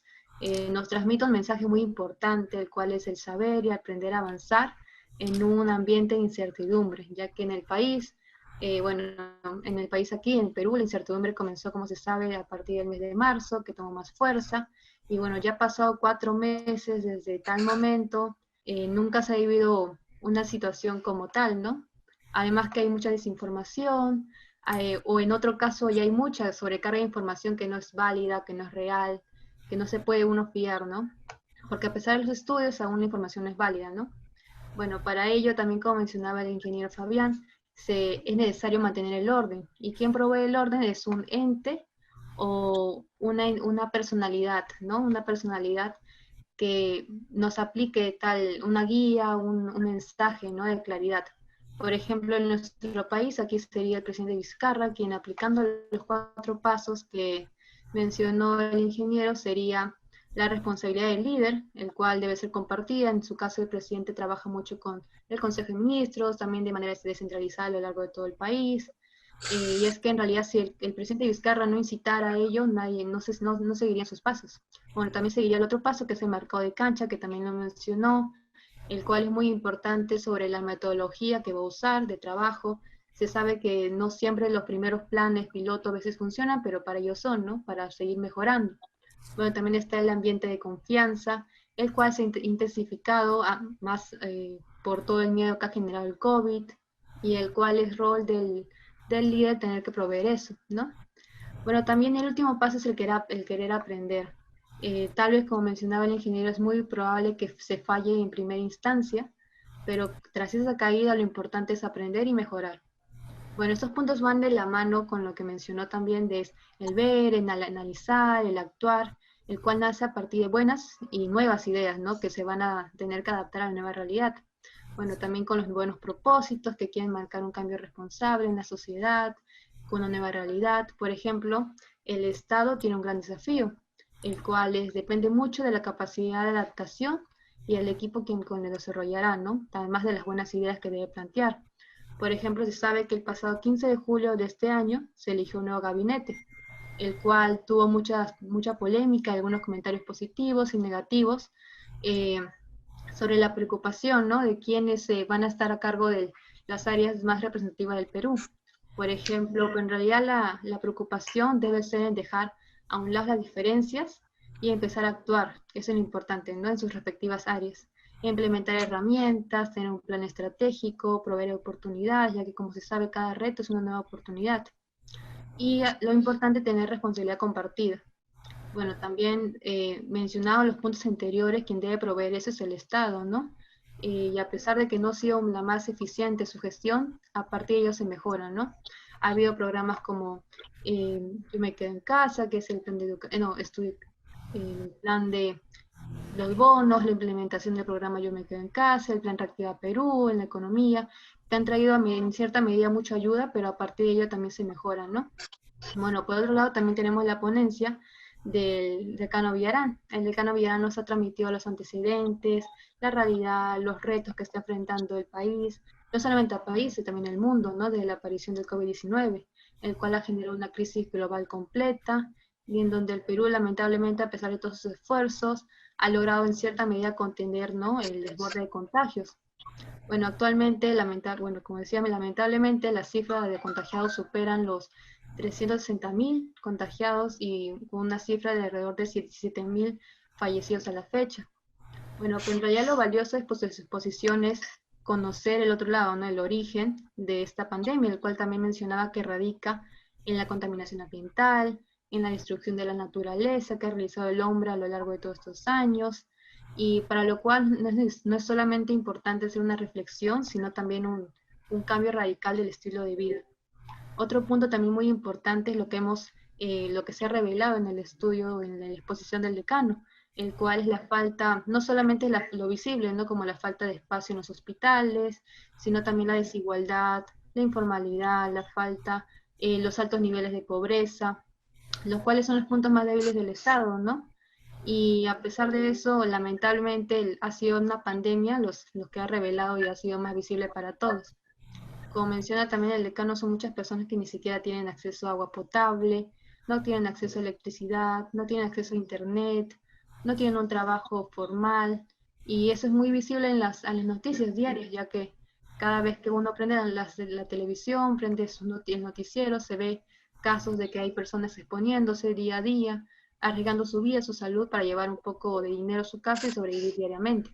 nos transmite un mensaje muy importante, el cual es el saber y aprender a avanzar en un ambiente de incertidumbre, ya que en el país, bueno, en el país aquí, en Perú, la incertidumbre comenzó, como se sabe, a partir del mes de marzo, que tomó más fuerza, y bueno, ya ha pasado 4 meses desde tal momento, nunca se ha vivido una situación como tal, ¿no? Además que hay mucha desinformación, o en otro caso ya hay mucha sobrecarga de información que no es válida, que no es real, que no se puede uno fiar, ¿no? Porque a pesar de los estudios, aún la información no es válida, ¿no? Bueno, para ello, también como mencionaba el ingeniero Fabián, es necesario mantener el orden. ¿Y quien provee el orden? Es un ente o una personalidad, ¿no? Una personalidad que nos aplique una guía, un mensaje, ¿no? De claridad. Por ejemplo, en nuestro país, aquí sería el presidente Vizcarra, quien aplicando los 4 pasos que mencionó el ingeniero, sería la responsabilidad del líder, el cual debe ser compartida. En su caso, el presidente trabaja mucho con el Consejo de Ministros, también de manera descentralizada a lo largo de todo el país. Y es que en realidad si el presidente Vizcarra no incitara a ello, nadie no seguiría sus pasos. Bueno, también seguiría el otro paso, que es el marcado de cancha, que también lo mencionó, el cual es muy importante sobre la metodología que va a usar de trabajo. Se sabe que no siempre los primeros planes piloto a veces funcionan, pero para ello son, ¿no? Para seguir mejorando. Bueno, también está el ambiente de confianza, el cual se ha intensificado más por todo el miedo que ha generado el COVID, y el cual es rol del líder tener que proveer eso, ¿no? Bueno, también el último paso es el querer aprender. Tal vez, como mencionaba el ingeniero, es muy probable que se falle en primera instancia, pero tras esa caída lo importante es aprender y mejorar. Bueno, estos puntos van de la mano con lo que mencionó también de el ver, el analizar, el actuar, el cual nace a partir de buenas y nuevas ideas, ¿no? Que se van a tener que adaptar a la nueva realidad. Bueno, también con los buenos propósitos que quieren marcar un cambio responsable en la sociedad, con una nueva realidad. Por ejemplo, el Estado tiene un gran desafío, el cual depende mucho de la capacidad de adaptación y el equipo con el desarrollará, ¿no? Además de las buenas ideas que debe plantear. Por ejemplo, se sabe que el pasado 15 de julio de este año se eligió un nuevo gabinete, el cual tuvo mucha polémica, algunos comentarios positivos y negativos, sobre la preocupación, ¿no? De quiénes van a estar a cargo de las áreas más representativas del Perú. Por ejemplo, en realidad la preocupación debe ser en dejar a un lado las diferencias y empezar a actuar, que eso es lo importante, ¿no? En sus respectivas áreas. Implementar herramientas, tener un plan estratégico, proveer oportunidades, ya que como se sabe, cada reto es una nueva oportunidad. Y lo importante, tener responsabilidad compartida. Bueno, también mencionado en los puntos anteriores, quien debe proveer eso es el Estado, ¿no? y a pesar de que no ha sido la más eficiente su gestión, a partir de ello se mejora, ¿no? Ha habido programas como Yo me quedo en casa, que es el plan de el plan de los bonos, la implementación del programa Yo me quedo en casa, el plan Reactiva Perú, en la economía, que han traído en cierta medida mucha ayuda, pero a partir de ello también se mejora, ¿no? Bueno, por otro lado también tenemos la ponencia del decano Villarán. El decano Villarán nos ha transmitido los antecedentes, la realidad, los retos que está enfrentando el país, no solamente el país, sino también el mundo, ¿no? De la aparición del COVID-19, el cual ha generado una crisis global completa y en donde el Perú, lamentablemente, a pesar de todos sus esfuerzos, ha logrado en cierta medida contener, ¿no? El desborde de contagios. Bueno, actualmente, como decía, lamentablemente las cifras de contagiados superan los 360.000 contagiados y con una cifra de alrededor de 17.000 fallecidos a la fecha. Bueno, pero en realidad lo valioso de sus posiciones conocer el otro lado, ¿no? El origen de esta pandemia, el cual también mencionaba que radica en la contaminación ambiental, en la destrucción de la naturaleza que ha realizado el hombre a lo largo de todos estos años, y para lo cual no es solamente importante hacer una reflexión, sino también un cambio radical del estilo de vida. Otro punto también muy importante es lo que se ha revelado en el estudio, en la exposición del decano, el cual es la falta, no solamente lo visible, ¿no? Como la falta de espacio en los hospitales, sino también la desigualdad, la informalidad, la falta, los altos niveles de pobreza, los cuales son los puntos más débiles del Estado, ¿no? Y a pesar de eso, lamentablemente ha sido una pandemia los que ha revelado y ha sido más visible para todos. Como menciona también el decano, son muchas personas que ni siquiera tienen acceso a agua potable, no tienen acceso a electricidad, no tienen acceso a internet, no tienen un trabajo formal, y eso es muy visible en las noticias diarias, ya que cada vez que uno prende la televisión, prende el noticiero, se ve casos de que hay personas exponiéndose día a día, arriesgando su vida, su salud para llevar un poco de dinero a su casa y sobrevivir diariamente.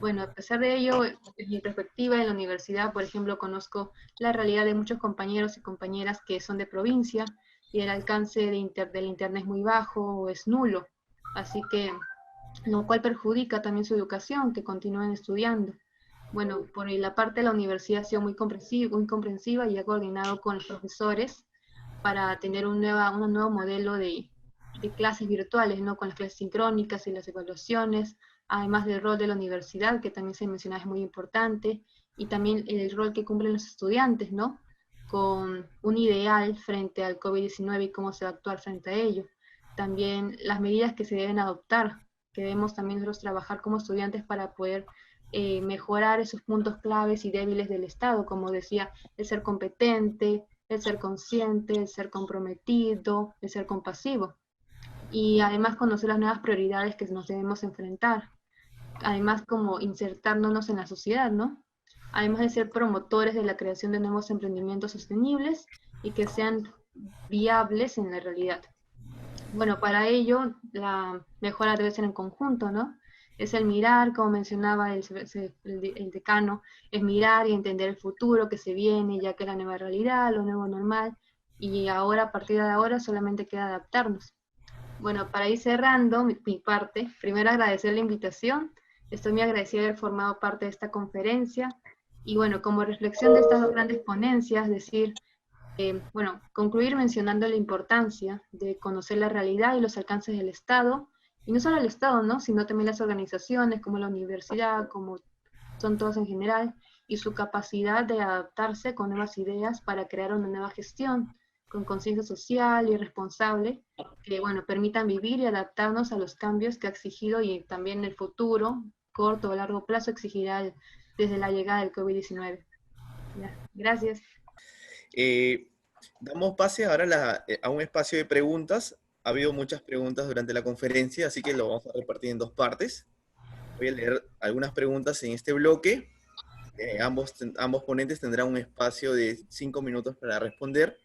Bueno, a pesar de ello, en mi perspectiva en la universidad, por ejemplo, conozco la realidad de muchos compañeros y compañeras que son de provincia y el alcance del internet es muy bajo o es nulo, así que lo cual perjudica también su educación, que continúen estudiando. Bueno, por la parte de la universidad ha sido muy comprensiva y ha coordinado con los profesores para tener un nuevo modelo de clases virtuales, ¿no? Con las clases sincrónicas y las evaluaciones, además del rol de la universidad, que también se menciona es muy importante, y también el rol que cumplen los estudiantes, ¿no? Con un ideal frente al COVID-19 y cómo se va a actuar frente a ello. También las medidas que se deben adoptar, que debemos también nosotros trabajar como estudiantes para poder mejorar esos puntos claves y débiles del Estado, como decía, el ser competente, el ser consciente, el ser comprometido, el ser compasivo. Y además conocer las nuevas prioridades que nos debemos enfrentar. Además como insertándonos en la sociedad, ¿no? Además de ser promotores de la creación de nuevos emprendimientos sostenibles y que sean viables en la realidad. Bueno, para ello la mejora debe ser en conjunto, ¿no? Es el mirar, como mencionaba el decano, es mirar y entender el futuro que se viene, ya que es la nueva realidad, lo nuevo normal, y ahora, a partir de ahora, solamente queda adaptarnos. Bueno, para ir cerrando mi parte, primero agradecer la invitación, estoy muy agradecida de haber formado parte de esta conferencia, y bueno, como reflexión de estas dos grandes ponencias, decir, bueno, concluir mencionando la importancia de conocer la realidad y los alcances del Estado, y no solo el Estado, ¿no? Sino también las organizaciones como la universidad, como son todos en general, y su capacidad de adaptarse con nuevas ideas para crear una nueva gestión, con conciencia social y responsable, que, bueno, permitan vivir y adaptarnos a los cambios que ha exigido y también en el futuro, corto o largo plazo, exigirá desde la llegada del COVID-19. Gracias. Damos pase ahora a un espacio de preguntas. Ha habido muchas preguntas durante la conferencia, así que lo vamos a repartir en dos partes. Voy a leer algunas preguntas en este bloque. Ambos ponentes tendrán un espacio de 5 minutos para responder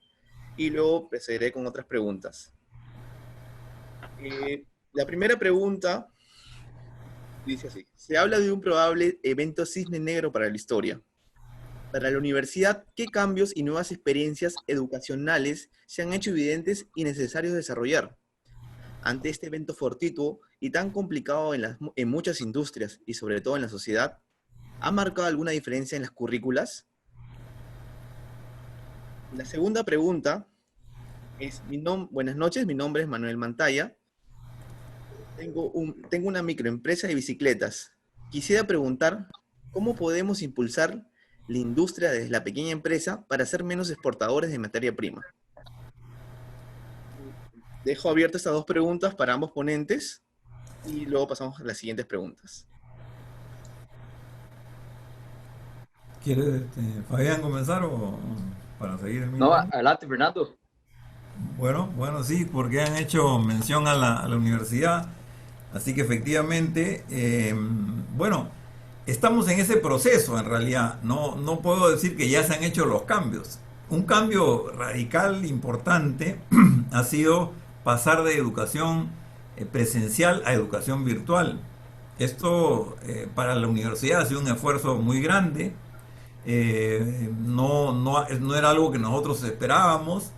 y luego procederé con otras preguntas. La primera pregunta dice así: se habla de un probable evento cisne negro para la historia. Para la universidad, ¿qué cambios y nuevas experiencias educacionales se han hecho evidentes y necesarios desarrollar? Ante este evento fortuito y tan complicado en muchas industrias y sobre todo en la sociedad, ¿Ha marcado alguna diferencia en las currículas? La segunda pregunta es, buenas noches, mi nombre es Manuel Mantalla. Tengo una microempresa de bicicletas. Quisiera preguntar, ¿cómo podemos impulsar la industria desde la pequeña empresa para ser menos exportadores de materia prima? Dejo abiertas estas dos preguntas para ambos ponentes y luego pasamos a las siguientes preguntas. ¿Quieres, Fabián, comenzar o para seguir el mismo? No, adelante, Fernando. Bueno, sí, porque han hecho mención a la universidad, así que efectivamente, bueno, estamos en ese proceso en realidad, no puedo decir que ya se han hecho los cambios. Un cambio radical importante ha sido pasar de educación presencial a educación virtual. Esto para la universidad ha sido un esfuerzo muy grande. No era algo que nosotros esperábamos.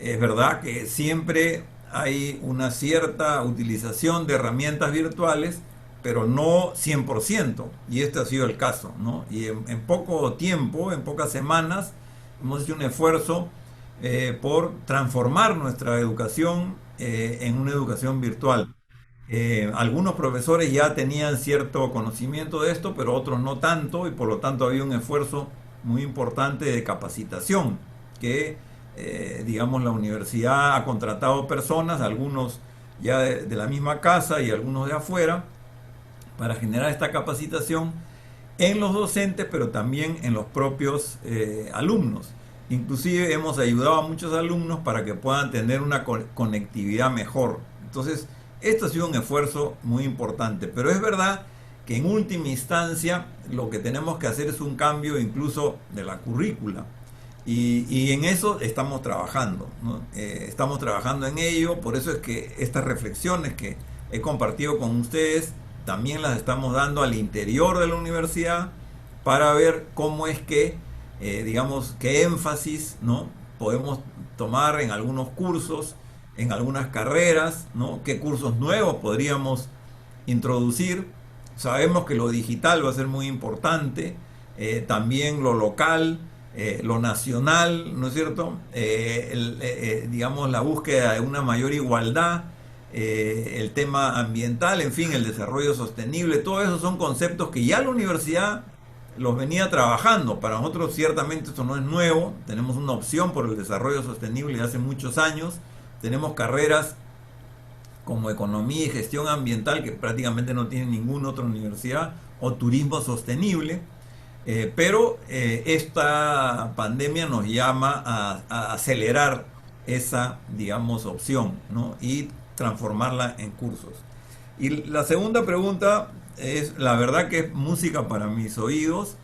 Es verdad que siempre hay una cierta utilización de herramientas virtuales, pero no 100%, y este ha sido el caso, ¿no? Y en poco tiempo, en pocas semanas, hemos hecho un esfuerzo por transformar nuestra educación en una educación virtual. Algunos profesores ya tenían cierto conocimiento de esto, pero otros no tanto, y por lo tanto había un esfuerzo muy importante de capacitación, que digamos la universidad ha contratado personas, algunos ya de la misma casa y algunos de afuera, para generar esta capacitación en los docentes, pero también en los propios alumnos. Inclusive hemos ayudado a muchos alumnos para que puedan tener una conectividad mejor. Entonces, esto ha sido un esfuerzo muy importante, pero es verdad que en última instancia lo que tenemos que hacer es un cambio incluso de la currícula. Y en eso estamos trabajando, ¿no? Estamos trabajando en ello, por eso es que estas reflexiones que he compartido con ustedes también las estamos dando al interior de la universidad para ver cómo es que, digamos, qué énfasis, ¿no?, podemos tomar en algunos cursos, en algunas carreras, ¿no?, qué cursos nuevos podríamos introducir. Sabemos que lo digital va a ser muy importante, también lo local, lo nacional, ¿no es cierto? Digamos, la búsqueda de una mayor igualdad, el tema ambiental, en fin, el desarrollo sostenible, todo eso son conceptos que ya la universidad los venía trabajando. Para nosotros ciertamente esto no es nuevo, tenemos una opción por el desarrollo sostenible de hace muchos años, tenemos carreras como economía y gestión ambiental que prácticamente no tiene ninguna otra universidad, o turismo sostenible. Pero esta pandemia nos llama a acelerar esa, digamos, opción, ¿no?, y transformarla en cursos. Y la segunda pregunta es, la verdad que es música para mis oídos,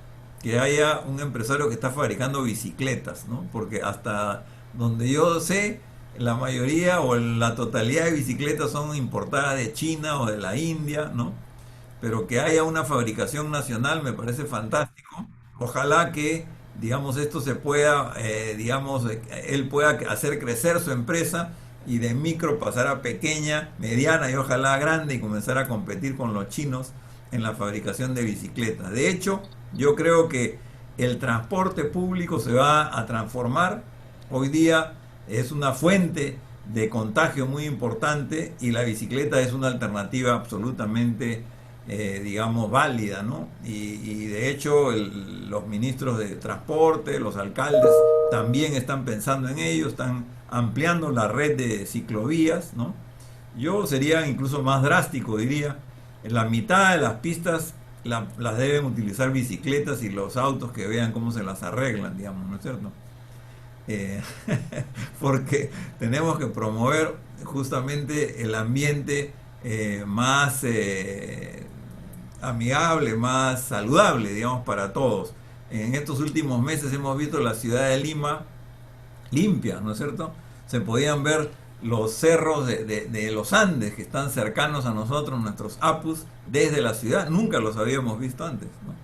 que haya un empresario que está fabricando bicicletas, ¿no? Porque hasta donde yo sé, la mayoría o la totalidad de bicicletas son importadas de China o de la India, ¿no? Pero que haya una fabricación nacional me parece fantástico. Ojalá que, digamos, esto se pueda, digamos, él pueda hacer crecer su empresa y de micro pasar a pequeña, mediana y ojalá grande, y comenzar a competir con los chinos en la fabricación de bicicletas. De hecho, yo creo que el transporte público se va a transformar. Hoy día es una fuente de contagio muy importante y la bicicleta es una alternativa absolutamente digamos, válida, ¿no? Y de hecho los ministros de transporte, los alcaldes también están pensando en ello, están ampliando la red de ciclovías, ¿no? Yo sería incluso más drástico, diría, en la mitad de las pistas las deben utilizar bicicletas y los autos que vean cómo se las arreglan, digamos, ¿no es cierto? Porque tenemos que promover justamente el ambiente más amigable, más saludable, digamos, para todos. En estos últimos meses hemos visto la ciudad de Lima limpia, ¿no es cierto? Se podían ver los cerros de los Andes que están cercanos a nosotros, nuestros apus, desde la ciudad. Nunca los habíamos visto antes, ¿no?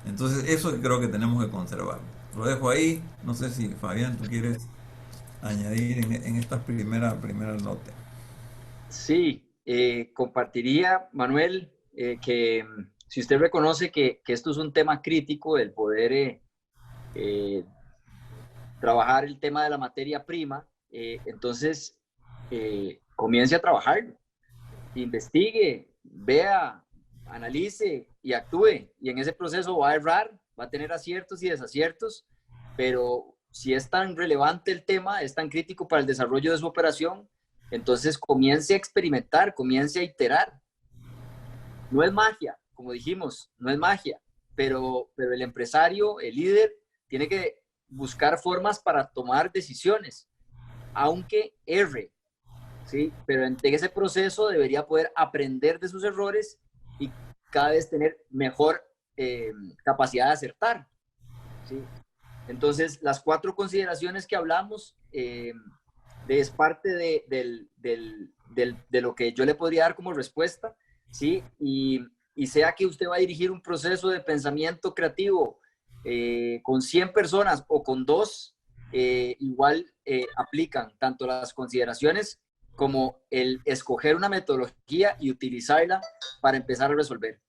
Entonces eso creo que tenemos que conservar. Lo dejo ahí. No sé si, Fabián, tú quieres añadir en esta primera nota. Sí, compartiría, Manuel, que si usted reconoce que esto es un tema crítico, el poder trabajar el tema de la materia prima, entonces comience a trabajarlo, investigue, vea, analice y actúe. Y en ese proceso va a errar, va a tener aciertos y desaciertos, pero si es tan relevante el tema, es tan crítico para el desarrollo de su operación, entonces comience a experimentar, comience a iterar. No es magia, como dijimos, no es magia, pero el empresario, el líder, tiene que buscar formas para tomar decisiones, aunque erre, ¿sí? Pero en ese proceso debería poder aprender de sus errores y cada vez tener mejor capacidad de acertar, ¿sí? Entonces, las 4 consideraciones que hablamos es parte de lo que yo le podría dar como respuesta, ¿sí? Y sea que usted va a dirigir un proceso de pensamiento creativo con 100 personas o con 2, igual aplican tanto las consideraciones como el escoger una metodología y utilizarla para empezar a resolver.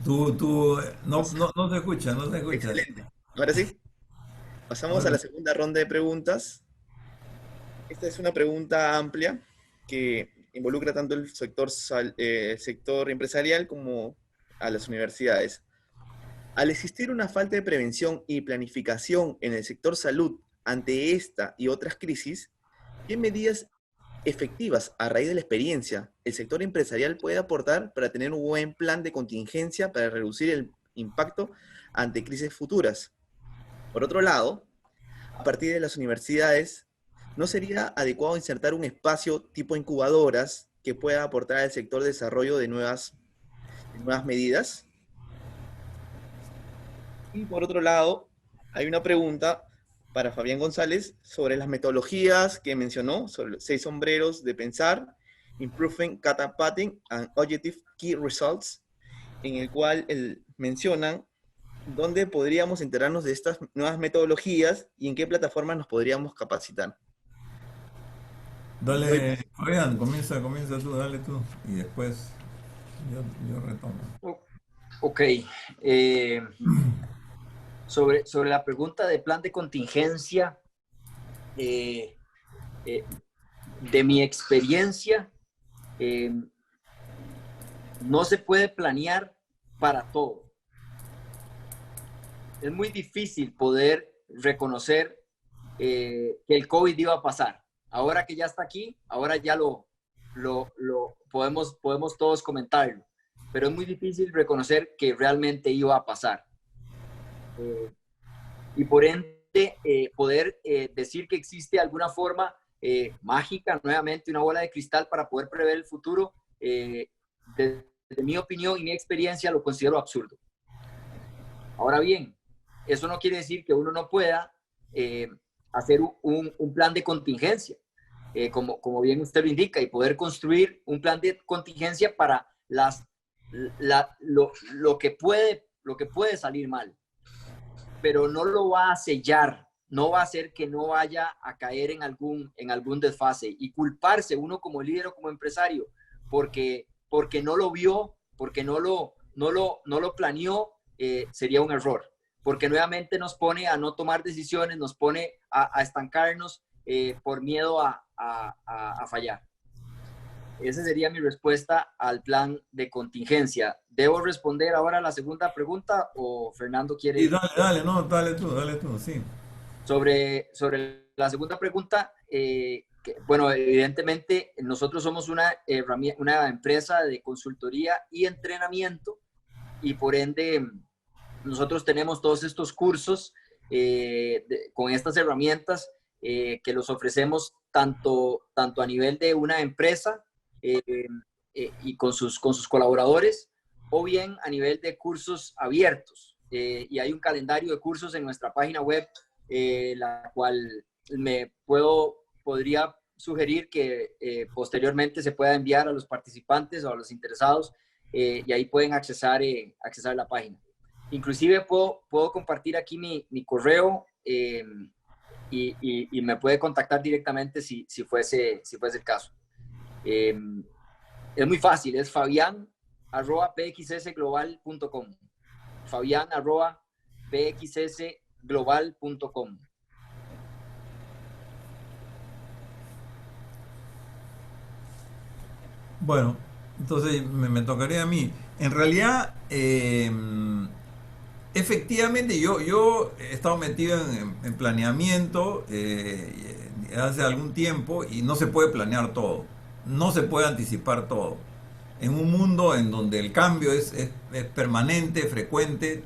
No se escucha, no se escucha. Excelente. Ahora sí, pasamos a la segunda ronda de preguntas. Esta es una pregunta amplia que involucra tanto el sector empresarial como a las universidades. Al existir una falta de prevención y planificación en el sector salud ante esta y otras crisis, ¿qué medidas efectivas a raíz de la experiencia el sector empresarial puede aportar para tener un buen plan de contingencia para reducir el impacto ante crisis futuras? Por otro lado, a partir de las universidades, ¿no sería adecuado insertar un espacio tipo incubadoras que pueda aportar al sector desarrollo de nuevas medidas? Y por otro lado, hay una pregunta para Fabián González sobre las metodologías que mencionó, sobre los 6 sombreros de pensar, Improving Catapulting and Objective Key Results, en el cual mencionan dónde podríamos enterarnos de estas nuevas metodologías y en qué plataformas nos podríamos capacitar. Dale, Fabián, comienza tú, dale tú, y después yo retomo. Ok. Sobre la pregunta de plan de contingencia, de mi experiencia, no se puede planear para todo. Es muy difícil poder reconocer que el COVID iba a pasar. Ahora que ya está aquí, ahora ya lo podemos todos comentarlo. Pero es muy difícil reconocer que realmente iba a pasar. Y por ende, poder decir que existe alguna forma mágica, nuevamente una bola de cristal para poder prever el futuro, desde mi opinión y mi experiencia lo considero absurdo. Ahora bien, eso no quiere decir que uno no pueda hacer un plan de contingencia, como bien usted lo indica, y poder construir un plan de contingencia para lo que puede salir mal, pero no lo va a sellar, no va a hacer que no vaya a caer en algún desfase y culparse uno como líder o como empresario porque no lo vio, porque no lo planeó, sería un error, porque nuevamente nos pone a no tomar decisiones, nos pone a estancarnos por miedo a fallar. Esa sería mi respuesta al plan de contingencia. ¿Debo responder ahora a la segunda pregunta o Fernando quiere? Sí, dale tú, sí. Sobre la segunda pregunta, bueno, evidentemente nosotros somos una empresa de consultoría y entrenamiento y por ende nosotros tenemos todos estos cursos con estas herramientas que los ofrecemos tanto a nivel de una empresa y con sus colaboradores, o bien a nivel de cursos abiertos. Y hay un calendario de cursos en nuestra página web, la cual podría sugerir que posteriormente se pueda enviar a los participantes o a los interesados, y ahí pueden accesar la página. Inclusive puedo compartir aquí mi correo y me puede contactar directamente si fuese el caso. Es muy fácil, es fabian@pxsglobal.com. fabian@pxsglobal.com. Bueno, entonces me tocaría a mí. En realidad, efectivamente, yo he estado metido en planeamiento hace algún tiempo y no se puede planear todo, no se puede anticipar todo. En un mundo en donde el cambio es permanente, frecuente,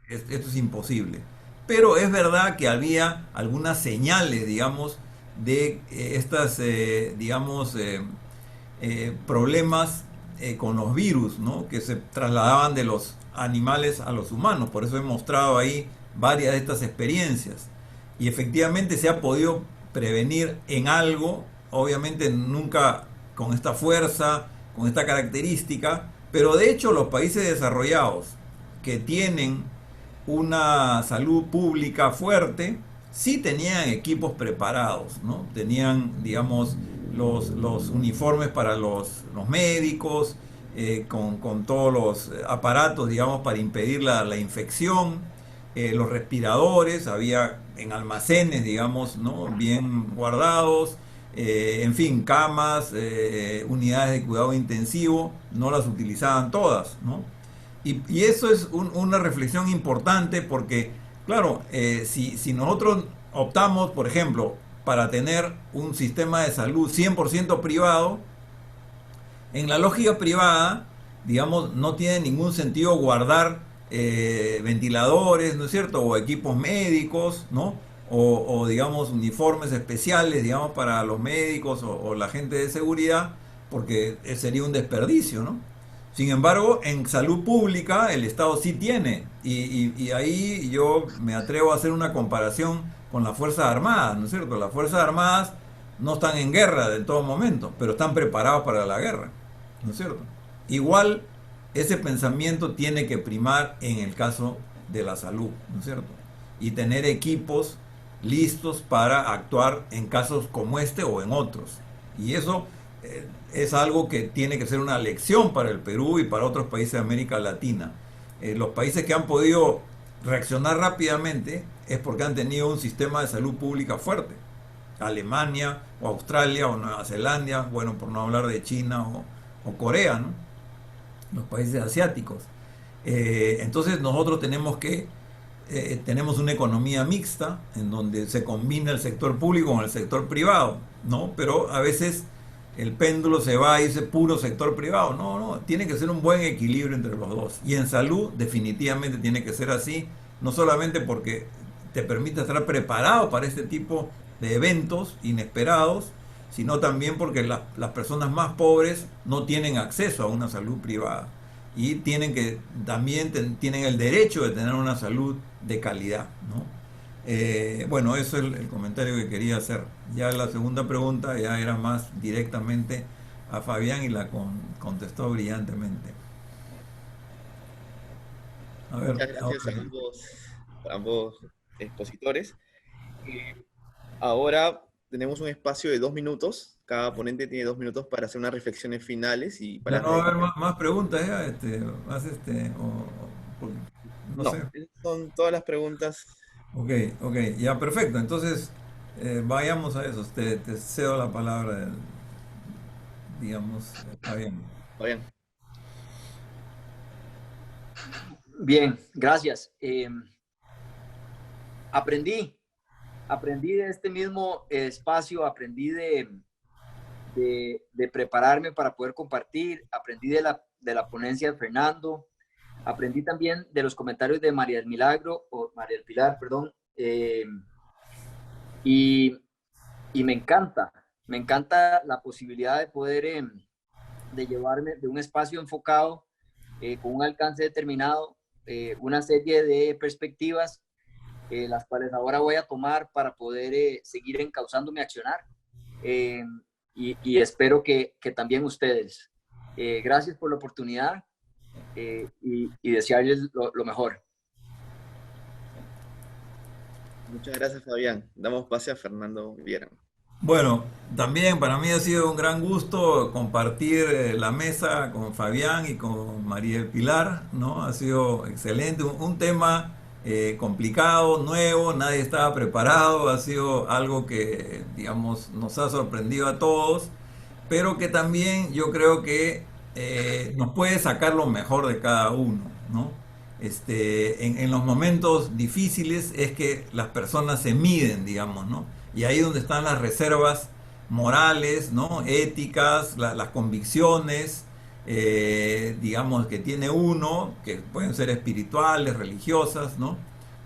esto es imposible. Pero es verdad que había algunas señales, digamos, de estas, digamos, problemas con los virus, ¿no? Que se trasladaban de los animales a los humanos. Por eso he mostrado ahí varias de estas experiencias. Y efectivamente se ha podido prevenir en algo, obviamente nunca con esta fuerza, con esta característica, pero de hecho los países desarrollados que tienen una salud pública fuerte, sí tenían equipos preparados, ¿no? Tenían, digamos, los uniformes para los médicos, con todos los aparatos, digamos, para impedir la infección, los respiradores, había en almacenes, digamos, ¿no? Bien guardados, en fin, camas, unidades de cuidado intensivo, no las utilizaban todas, ¿no? Y eso es una reflexión importante porque, claro, si nosotros optamos, por ejemplo, para tener un sistema de salud 100% privado, en la lógica privada, digamos, no tiene ningún sentido guardar ventiladores, ¿no es cierto? O equipos médicos, ¿no? Digamos, uniformes especiales, digamos, para los médicos o la gente de seguridad, porque sería un desperdicio, ¿no? Sin embargo, en salud pública el Estado sí tiene, y ahí yo me atrevo a hacer una comparación con las Fuerzas Armadas, ¿no es cierto? Las Fuerzas Armadas no están en guerra en todo momento, pero están preparados para la guerra, ¿no es cierto? Igual ese pensamiento tiene que primar en el caso de la salud, ¿no es cierto? Y tener equipos listos para actuar en casos como este o en otros. Y eso es algo que tiene que ser una lección para el Perú y para otros países de América Latina. Los países que han podido reaccionar rápidamente es porque han tenido un sistema de salud pública fuerte. Alemania o Australia o Nueva Zelanda, bueno, por no hablar de China o Corea, ¿no? Los países asiáticos. Entonces nosotros tenemos una economía mixta en donde se combina el sector público con el sector privado, ¿no? Pero a veces el péndulo se va a irse puro sector privado. No, tiene que ser un buen equilibrio entre los dos. Y en salud definitivamente tiene que ser así, no solamente porque te permite estar preparado para este tipo de eventos inesperados, sino también porque las personas más pobres no tienen acceso a una salud privada y también tienen el derecho de tener una salud de calidad, ¿no? Bueno, eso es el comentario que quería hacer. Ya la segunda pregunta ya era más directamente a Fabián y la contestó brillantemente. A ver, Muchas gracias a ambos expositores. Ahora tenemos un espacio de 2 minutos. Cada ponente tiene 2 minutos para hacer unas reflexiones finales y ya para... no va a haber más preguntas, ya, no No, sé. son todas las preguntas. Ok, ya perfecto. Entonces, vayamos a eso. Te cedo la palabra, digamos, Fabián. Fabián. Bien, gracias. Aprendí de este mismo espacio, aprendí de prepararme para poder compartir, aprendí de la ponencia de Fernando, aprendí también de los comentarios de María del Pilar, perdón, y me encanta la posibilidad de poder, de llevarme de un espacio enfocado, con un alcance determinado, una serie de perspectivas, las cuales ahora voy a tomar para poder seguir encauzando mi accionar, y espero que también ustedes. Gracias por la oportunidad, y desearles lo mejor. Muchas gracias, Fabián. Damos pase a Fernando Viera. Bueno, también para mí ha sido un gran gusto compartir la mesa con Fabián y con María del Pilar, ¿no? Ha sido excelente, un tema complicado, nuevo, nadie estaba preparado, ha sido algo que, digamos, nos ha sorprendido a todos, pero que también yo creo que nos puede sacar lo mejor de cada uno, ¿no? En los momentos difíciles es que las personas se miden, digamos, ¿no? Y ahí donde están las reservas morales, ¿no? Éticas, las convicciones, digamos, que tiene uno, que pueden ser espirituales, religiosas, ¿no?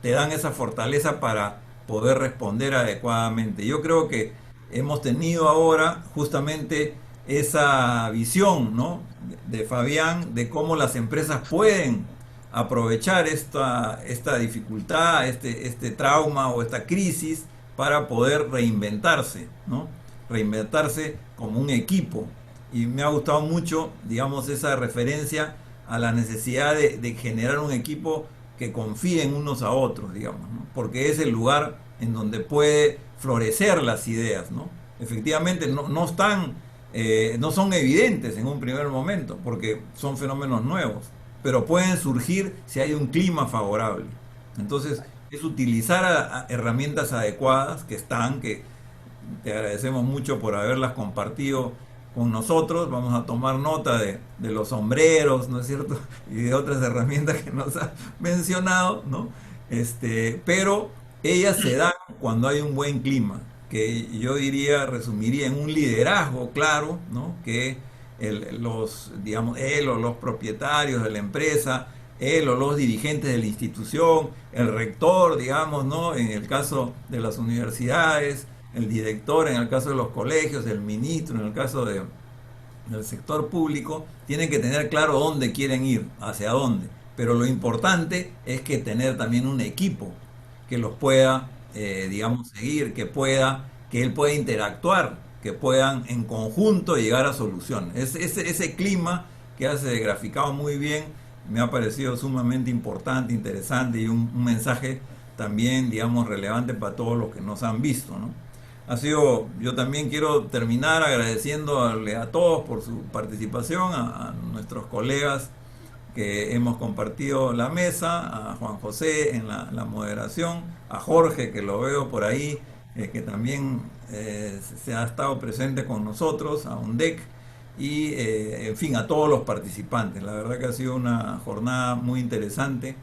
Te dan esa fortaleza para poder responder adecuadamente. Yo creo que hemos tenido ahora justamente esa visión, ¿no? De Fabián, de cómo las empresas pueden aprovechar esta dificultad, este trauma o esta crisis para poder reinventarse, ¿no? Reinventarse como un equipo. Y me ha gustado mucho, digamos, esa referencia a la necesidad de generar un equipo que confíen unos a otros, digamos, ¿no? Porque es el lugar en donde puede florecer las ideas, ¿no? Efectivamente, no son evidentes en un primer momento, porque son fenómenos nuevos, pero pueden surgir si hay un clima favorable. Entonces, es utilizar herramientas adecuadas que te agradecemos mucho por haberlas compartido con nosotros. Vamos a tomar nota de los sombreros, ¿no es cierto? Y de otras herramientas que nos ha mencionado, ¿no? Pero ellas se dan cuando hay un buen clima, que yo diría, resumiría en un liderazgo claro, ¿no? Que él o los propietarios de la empresa, él o los dirigentes de la institución, el rector, digamos, ¿no? En el caso de las universidades, el director en el caso de los colegios, el ministro en el caso del sector público, tienen que tener claro dónde quieren ir, hacia dónde. Pero lo importante es que tener también un equipo que los pueda, digamos, seguir, que él pueda interactuar, que puedan en conjunto llegar a soluciones. Ese clima que hace graficado muy bien me ha parecido sumamente importante, interesante y un mensaje también, digamos, relevante para todos los que nos han visto, ¿no? Yo también quiero terminar agradeciéndole a todos por su participación, a nuestros colegas que hemos compartido la mesa, a Juan José en la moderación, a Jorge, que lo veo por ahí, que también se ha estado presente con nosotros, a UNDEC, y en fin, a todos los participantes. La verdad que ha sido una jornada muy interesante.